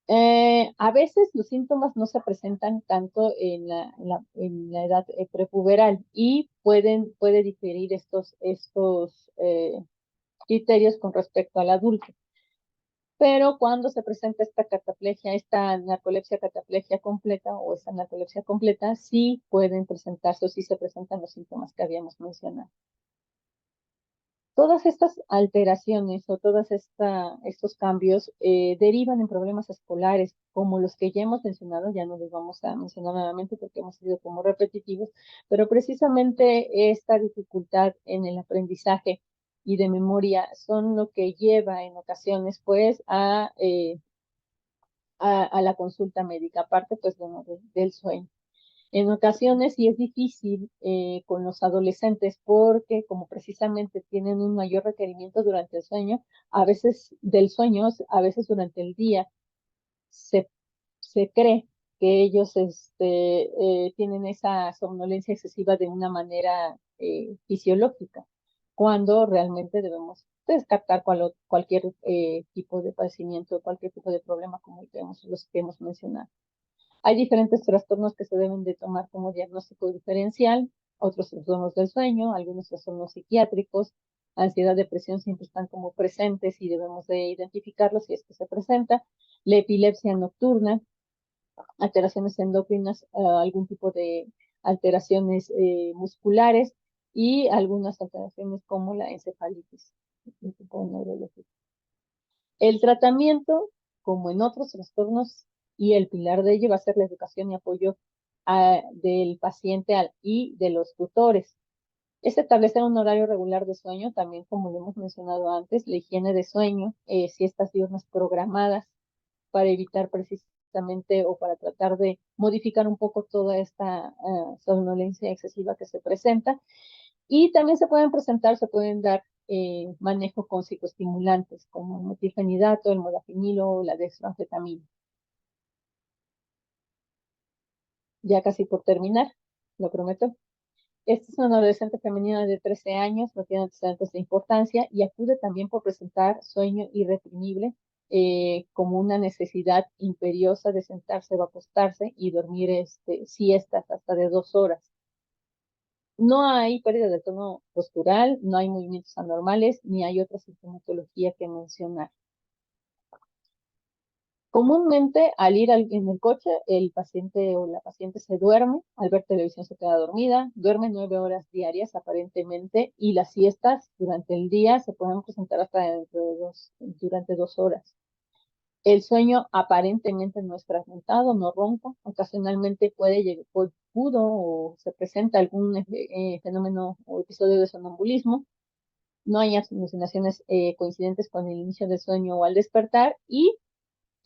Speaker 1: A veces los síntomas no se presentan tanto en la edad prepuberal y puede diferir estos criterios con respecto al adulto. Pero cuando se presenta esta cataplegia, esta narcolepsia cataplegia completa o esta narcolepsia completa, sí pueden presentarse o sí se presentan los síntomas que habíamos mencionado. Todas estas alteraciones o todos estos cambios derivan en problemas escolares, como los que ya hemos mencionado, ya no los vamos a mencionar nuevamente porque hemos sido como repetitivos, pero precisamente esta dificultad en el aprendizaje y de memoria son lo que lleva en ocasiones pues a la consulta médica, aparte pues del sueño. En ocasiones sí es difícil con los adolescentes porque como precisamente tienen un mayor requerimiento durante el sueño, a veces del sueño, a veces durante el día, se, se cree que ellos tienen esa somnolencia excesiva de una manera fisiológica, cuando realmente debemos descartar cualquier tipo de padecimiento, cualquier tipo de problema como los que hemos mencionado. Hay diferentes trastornos que se deben de tomar como diagnóstico diferencial, otros trastornos del sueño, algunos trastornos psiquiátricos, ansiedad, depresión siempre están como presentes y debemos de identificarlos si es que se presenta, la epilepsia nocturna, alteraciones endocrinas, algún tipo de alteraciones musculares y algunas alteraciones como la encefalitis, el tipo neurológico. El tratamiento, como en otros trastornos, y el pilar de ello va a ser la educación y apoyo del paciente y de los tutores. Es establecer un horario regular de sueño, también como lo hemos mencionado antes, la higiene de sueño, siestas diurnas programadas para evitar precisamente o para tratar de modificar un poco toda esta somnolencia excesiva que se presenta. Y también se pueden dar manejo con psicoestimulantes como el metilfenidato, el modafinilo o la dextroanfetamina. Ya casi por terminar, lo prometo. Esta es una adolescente femenina de 13 años, no tiene antecedentes de importancia y acude también por presentar sueño irreprimible como una necesidad imperiosa de sentarse o acostarse y dormir siestas hasta de 2 horas. No hay pérdida de tono postural, no hay movimientos anormales, ni hay otra sintomatología que mencionar. Comúnmente, al ir en el coche, el paciente o la paciente se duerme, al ver televisión se queda dormida, duerme 9 horas diarias aparentemente, y las siestas durante el día se pueden presentar hasta durante 2 horas. El sueño aparentemente no es fragmentado, no ronca, ocasionalmente pudo o se presenta algún fenómeno o episodio de sonambulismo, no hay alucinaciones coincidentes con el inicio del sueño o al despertar, y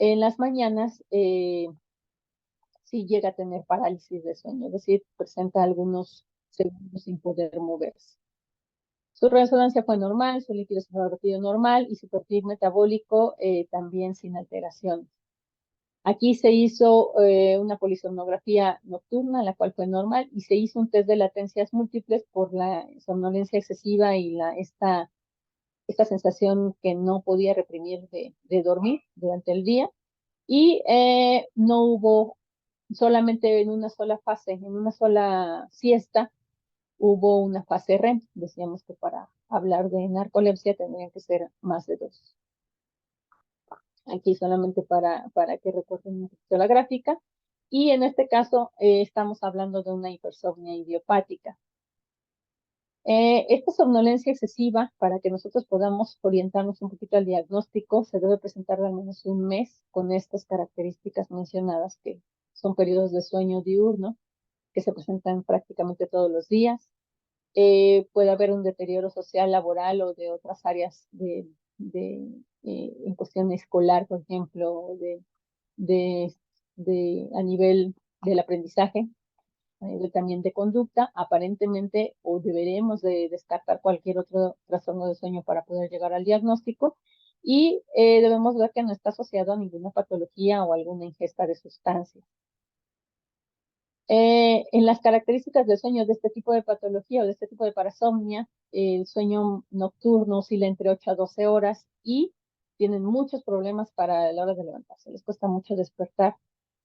Speaker 1: en las mañanas sí llega a tener parálisis de sueño, es decir, presenta algunos segundos sin poder moverse. Su resonancia fue normal, su líquido cefalorraquídeo normal y su perfil metabólico también sin alteración. Aquí se hizo una polisomnografía nocturna, la cual fue normal, y se hizo un test de latencias múltiples por la somnolencia excesiva y esta sensación que no podía reprimir de dormir durante el día. Y no hubo, solamente en una sola fase, en una sola siesta, hubo una fase REM. Decíamos que para hablar de narcolepsia tendrían que ser más de 2. Aquí solamente para que recuerden un poquito la gráfica. Y en este caso estamos hablando de una hipersomnia idiopática. Esta somnolencia excesiva, para que nosotros podamos orientarnos un poquito al diagnóstico, se debe presentar de al menos un mes con estas características mencionadas, que son periodos de sueño diurno, que se presentan prácticamente todos los días. Puede haber un deterioro social, laboral o de otras áreas en cuestión escolar, por ejemplo, a nivel del aprendizaje, también de conducta, aparentemente, o deberemos de descartar cualquier otro trastorno de sueño para poder llegar al diagnóstico, y debemos ver que no está asociado a ninguna patología o alguna ingesta de sustancias. En las características del sueño de este tipo de patología o de este tipo de parasomnia, el sueño nocturno oscila entre 8 a 12 horas y tienen muchos problemas para la hora de levantarse. Les cuesta mucho despertar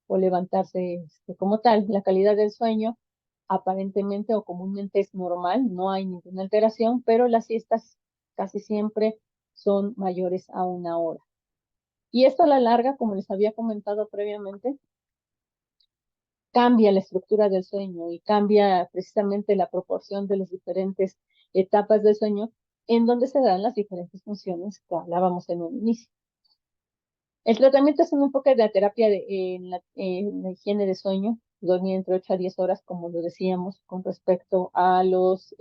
Speaker 1: o levantarse como tal. La calidad del sueño aparentemente o comúnmente es normal, no hay ninguna alteración, pero las siestas casi siempre son mayores a 1 hora. Y esto a la larga, como les había comentado previamente, cambia la estructura del sueño y cambia precisamente la proporción de las diferentes etapas del sueño, en donde se dan las diferentes funciones que hablábamos en un inicio. El tratamiento es un enfoque de la terapia en la higiene de sueño, dormir entre 8 a 10 horas, como lo decíamos, con respecto a los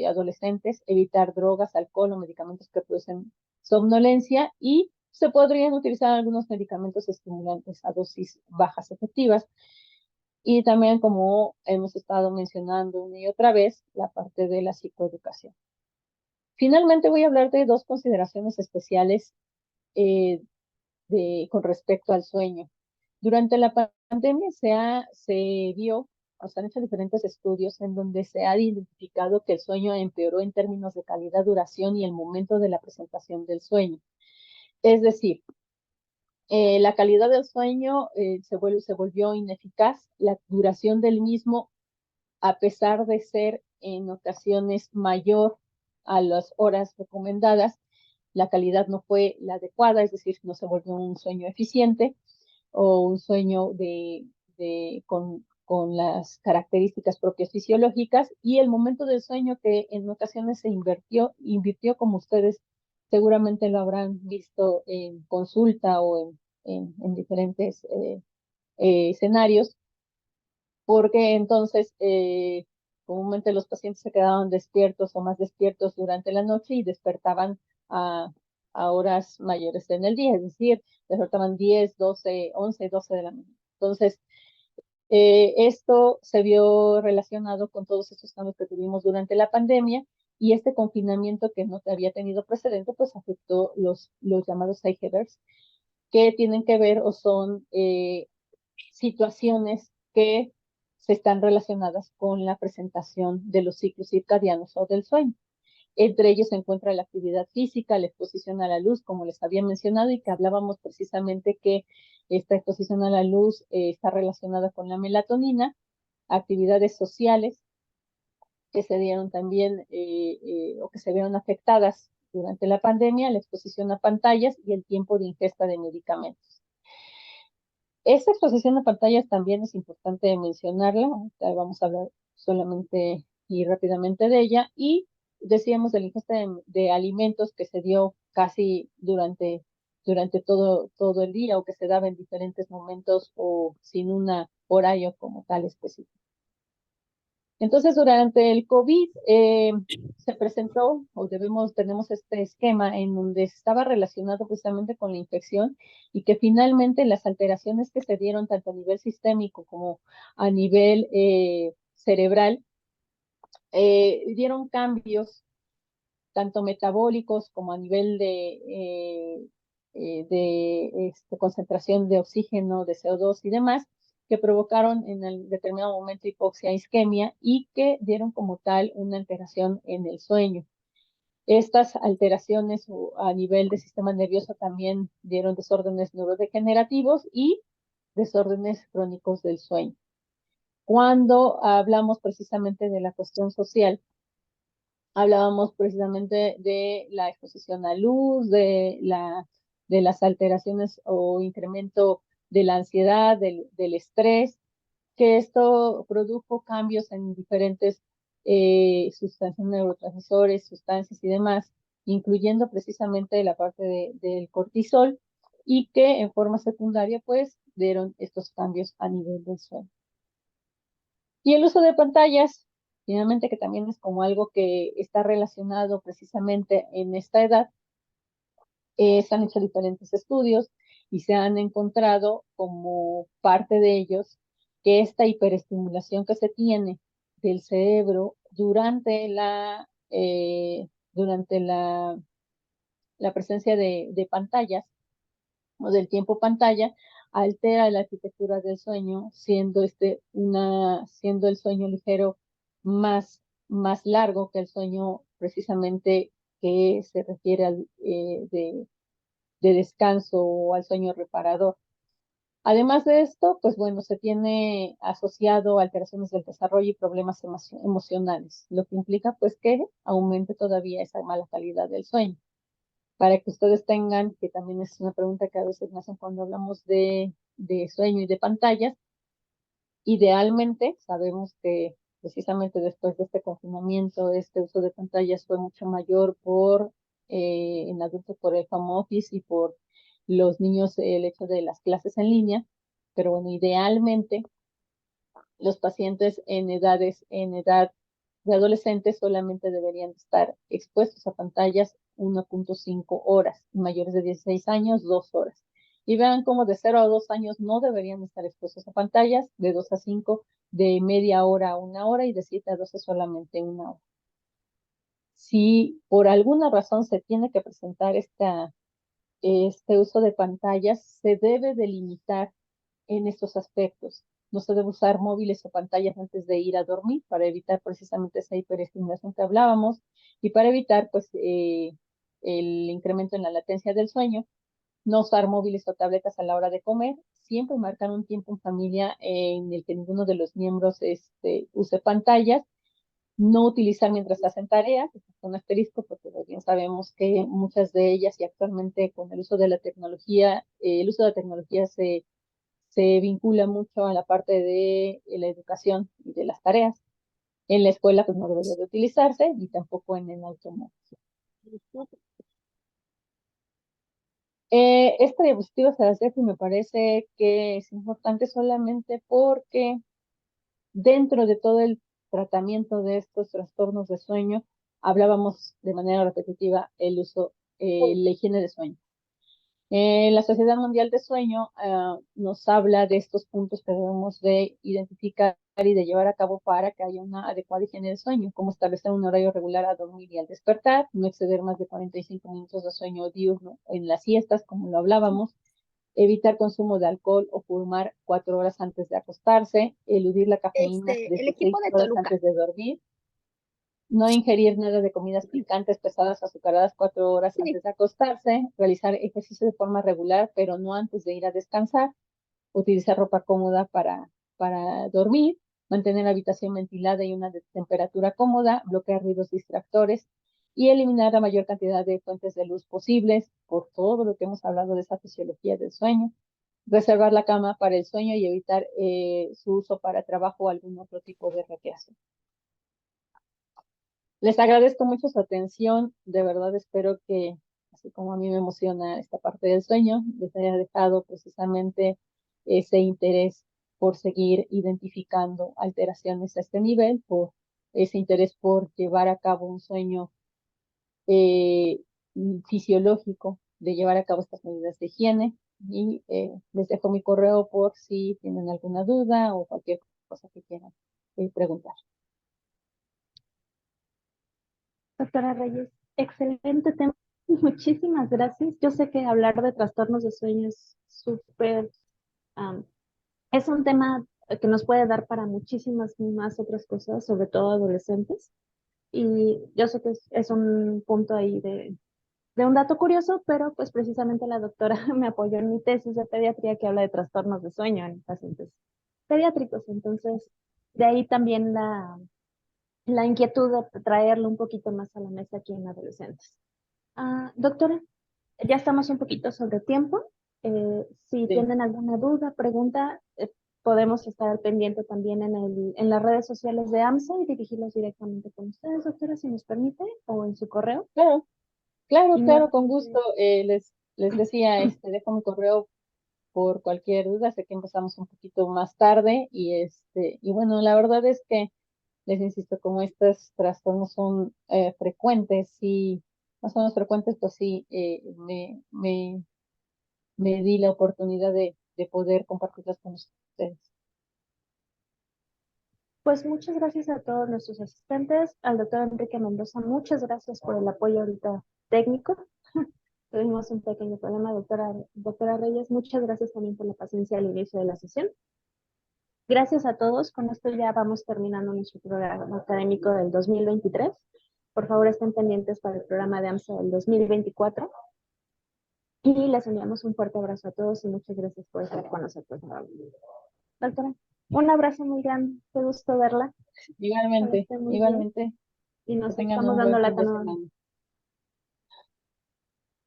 Speaker 1: adolescentes, evitar drogas, alcohol o medicamentos que producen somnolencia, y se podrían utilizar algunos medicamentos estimulantes a dosis bajas efectivas. Y también, como hemos estado mencionando una y otra vez, la parte de la psicoeducación. Finalmente voy a hablar de dos consideraciones especiales con respecto al sueño. Durante la pandemia se vio, o se han hecho diferentes estudios en donde se ha identificado que el sueño empeoró en términos de calidad, duración y el momento de la presentación del sueño. Es decir, la calidad del sueño se volvió ineficaz, la duración del mismo, a pesar de ser en ocasiones mayor a las horas recomendadas, la calidad no fue la adecuada, es decir, no se volvió un sueño eficiente o un sueño con las características propias fisiológicas, y el momento del sueño, que en ocasiones se invirtió, como ustedes seguramente lo habrán visto en consulta o en diferentes escenarios, porque entonces comúnmente los pacientes se quedaban despiertos o más despiertos durante la noche y despertaban a, a horas mayores en el día, es decir, despertaban 10, 12, 11, 12 de la mañana. Entonces, esto se vio relacionado con todos estos cambios que tuvimos durante la pandemia, y este confinamiento, que no había tenido precedente, pues afectó los llamados Zeigerbergs, que tienen que ver o son situaciones que se están relacionadas con la presentación de los ciclos circadianos o del sueño. Entre ellos se encuentra la actividad física, la exposición a la luz, como les había mencionado, y que hablábamos precisamente que esta exposición a la luz está relacionada con la melatonina, actividades sociales que se dieron también o que se vieron afectadas durante la pandemia, la exposición a pantallas y el tiempo de ingesta de medicamentos. Esta exposición a pantallas también es importante mencionarla, vamos a hablar solamente y rápidamente de ella, y decíamos de la ingesta de alimentos que se dio casi durante todo el día, o que se daba en diferentes momentos o sin un horario como tal específico. Entonces, durante el COVID se presentó, o tenemos este esquema en donde estaba relacionado precisamente con la infección, y que finalmente las alteraciones que se dieron tanto a nivel sistémico como a nivel cerebral dieron cambios tanto metabólicos como a nivel de concentración de oxígeno, de CO2 y demás, que provocaron en el determinado momento hipoxia e isquemia, y que dieron como tal una alteración en el sueño. Estas alteraciones a nivel del sistema nervioso también dieron desórdenes neurodegenerativos y desórdenes crónicos del sueño. Cuando hablamos precisamente de la cuestión social, hablábamos precisamente de la exposición a luz, de las alteraciones o incremento de la ansiedad, del estrés, que esto produjo cambios en diferentes sustancias, neurotransmisores, sustancias y demás, incluyendo precisamente la parte del cortisol, y que en forma secundaria pues dieron estos cambios a nivel del sueño. Y el uso de pantallas, finalmente, que también es como algo que está relacionado precisamente en esta edad, se han hecho diferentes estudios y se han encontrado como parte de ellos que esta hiperestimulación que se tiene del cerebro durante la presencia de pantallas o del tiempo pantalla, altera la arquitectura del sueño, siendo el sueño ligero más largo que el sueño precisamente que se refiere de descanso o al sueño reparador. Además de esto, pues bueno, se tiene asociado alteraciones del desarrollo y problemas emocionales, lo que implica pues que aumente todavía esa mala calidad del sueño. Para que ustedes tengan, que también es una pregunta que a veces me hacen cuando hablamos de sueño y de pantallas, idealmente sabemos que precisamente después de este confinamiento, este uso de pantallas fue mucho mayor por en adultos por el home office y por los niños el hecho de las clases en línea, pero bueno, idealmente los pacientes en edad de adolescentes solamente deberían estar expuestos a pantallas 1.5 horas, mayores de 16 años, 2 horas. Y vean cómo de 0 a 2 años no deberían estar expuestos a pantallas, de 2 a 5, de media hora a 1 hora y de 7 a 12 solamente 1 hora. Si por alguna razón se tiene que presentar este uso de pantallas, se debe delimitar en estos aspectos. No se debe usar móviles o pantallas antes de ir a dormir para evitar precisamente esa hiperestimulación que hablábamos y para evitar pues el incremento en la latencia del sueño. No usar móviles o tabletas a la hora de comer. Siempre marcar un tiempo en familia en el que ninguno de los miembros use pantallas. No utilizar mientras hacen tareas, con asterisco, porque bien sabemos que muchas de ellas y actualmente con el uso de la tecnología, el uso de la tecnología se vincula mucho a la parte de la educación y de las tareas. En la escuela pues no debería de utilizarse y tampoco en el automóvil. Esta diapositiva se las dejo y me parece que es importante solamente porque dentro de todo el tratamiento de estos trastornos de sueño, hablábamos de manera repetitiva la higiene de sueño. La Sociedad Mundial de Sueño nos habla de estos puntos que debemos de identificar y de llevar a cabo para que haya una adecuada higiene de sueño, como establecer un horario regular a dormir y al despertar, no exceder más de 45 minutos de sueño diurno en las siestas, como lo hablábamos, evitar consumo de alcohol o fumar 4 horas antes de acostarse, eludir la cafeína
Speaker 7: el
Speaker 1: desde 6
Speaker 7: equipo de
Speaker 1: horas
Speaker 7: Toluca.
Speaker 1: antes de dormir, no ingerir nada de comidas picantes, pesadas, azucaradas 4 horas antes de acostarse, realizar ejercicio de forma regular, pero no antes de ir a descansar, utilizar ropa cómoda para dormir, mantener la habitación ventilada y una temperatura cómoda, bloquear ruidos distractores y eliminar la mayor cantidad de fuentes de luz posibles, por todo lo que hemos hablado de esa fisiología del sueño, reservar la cama para el sueño y evitar su uso para trabajo o algún otro tipo de recreación. Les agradezco mucho su atención, de verdad espero que, así como a mí me emociona esta parte del sueño, les haya dejado precisamente ese interés por seguir identificando alteraciones a este nivel, por ese interés por llevar a cabo un sueño eh, fisiológico, de llevar a cabo estas medidas de higiene, y les dejo mi correo por si tienen alguna duda o cualquier cosa que quieran preguntar.
Speaker 7: Doctora Reyes, excelente tema. Muchísimas gracias. Yo sé que hablar de trastornos de sueño es súper, es un tema que nos puede dar para muchísimas más otras cosas, sobre todo adolescentes. Y yo sé que es un punto ahí de un dato curioso, pero pues precisamente la doctora me apoyó en mi tesis de pediatría que habla de trastornos de sueño en pacientes pediátricos. Entonces, de ahí también la inquietud de traerlo un poquito más a la mesa aquí en adolescentes. Doctora, ya estamos un poquito sobre tiempo. Si
Speaker 1: Sí.
Speaker 7: tienen alguna duda, pregunta, podemos estar al pendiente también en las redes sociales de AMSA y dirigirlos directamente con ustedes, doctora, si nos permite, o en su correo.
Speaker 1: Claro, claro,
Speaker 7: Y
Speaker 1: claro,
Speaker 7: no,
Speaker 1: con gusto. Les decía, dejo mi correo por cualquier duda. Sé que empezamos un poquito más tarde y bueno, la verdad es que les insisto, como estos trastornos son frecuentes y más o menos frecuentes, pues sí, me di la oportunidad de poder compartirlas con ustedes.
Speaker 7: Pues muchas gracias a todos nuestros asistentes, al doctor Enrique Mendoza, muchas gracias por el apoyo ahorita técnico. Tuvimos un pequeño problema, doctora Reyes, muchas gracias también por la paciencia al inicio de la sesión. Gracias a todos, con esto ya vamos terminando nuestro programa académico del 2023. Por favor, estén pendientes para el programa de AMSA del 2024. Y les enviamos un fuerte abrazo a todos y muchas gracias por estar con nosotros. Doctora, un abrazo muy grande, qué gusto verla.
Speaker 1: Igualmente,
Speaker 7: Esté muy bien.
Speaker 1: igualmente.
Speaker 7: Y
Speaker 1: Que
Speaker 7: nos
Speaker 1: tengan
Speaker 7: estamos
Speaker 1: un
Speaker 7: dando
Speaker 1: buen
Speaker 7: la
Speaker 1: fin de
Speaker 7: nueva.
Speaker 1: semana.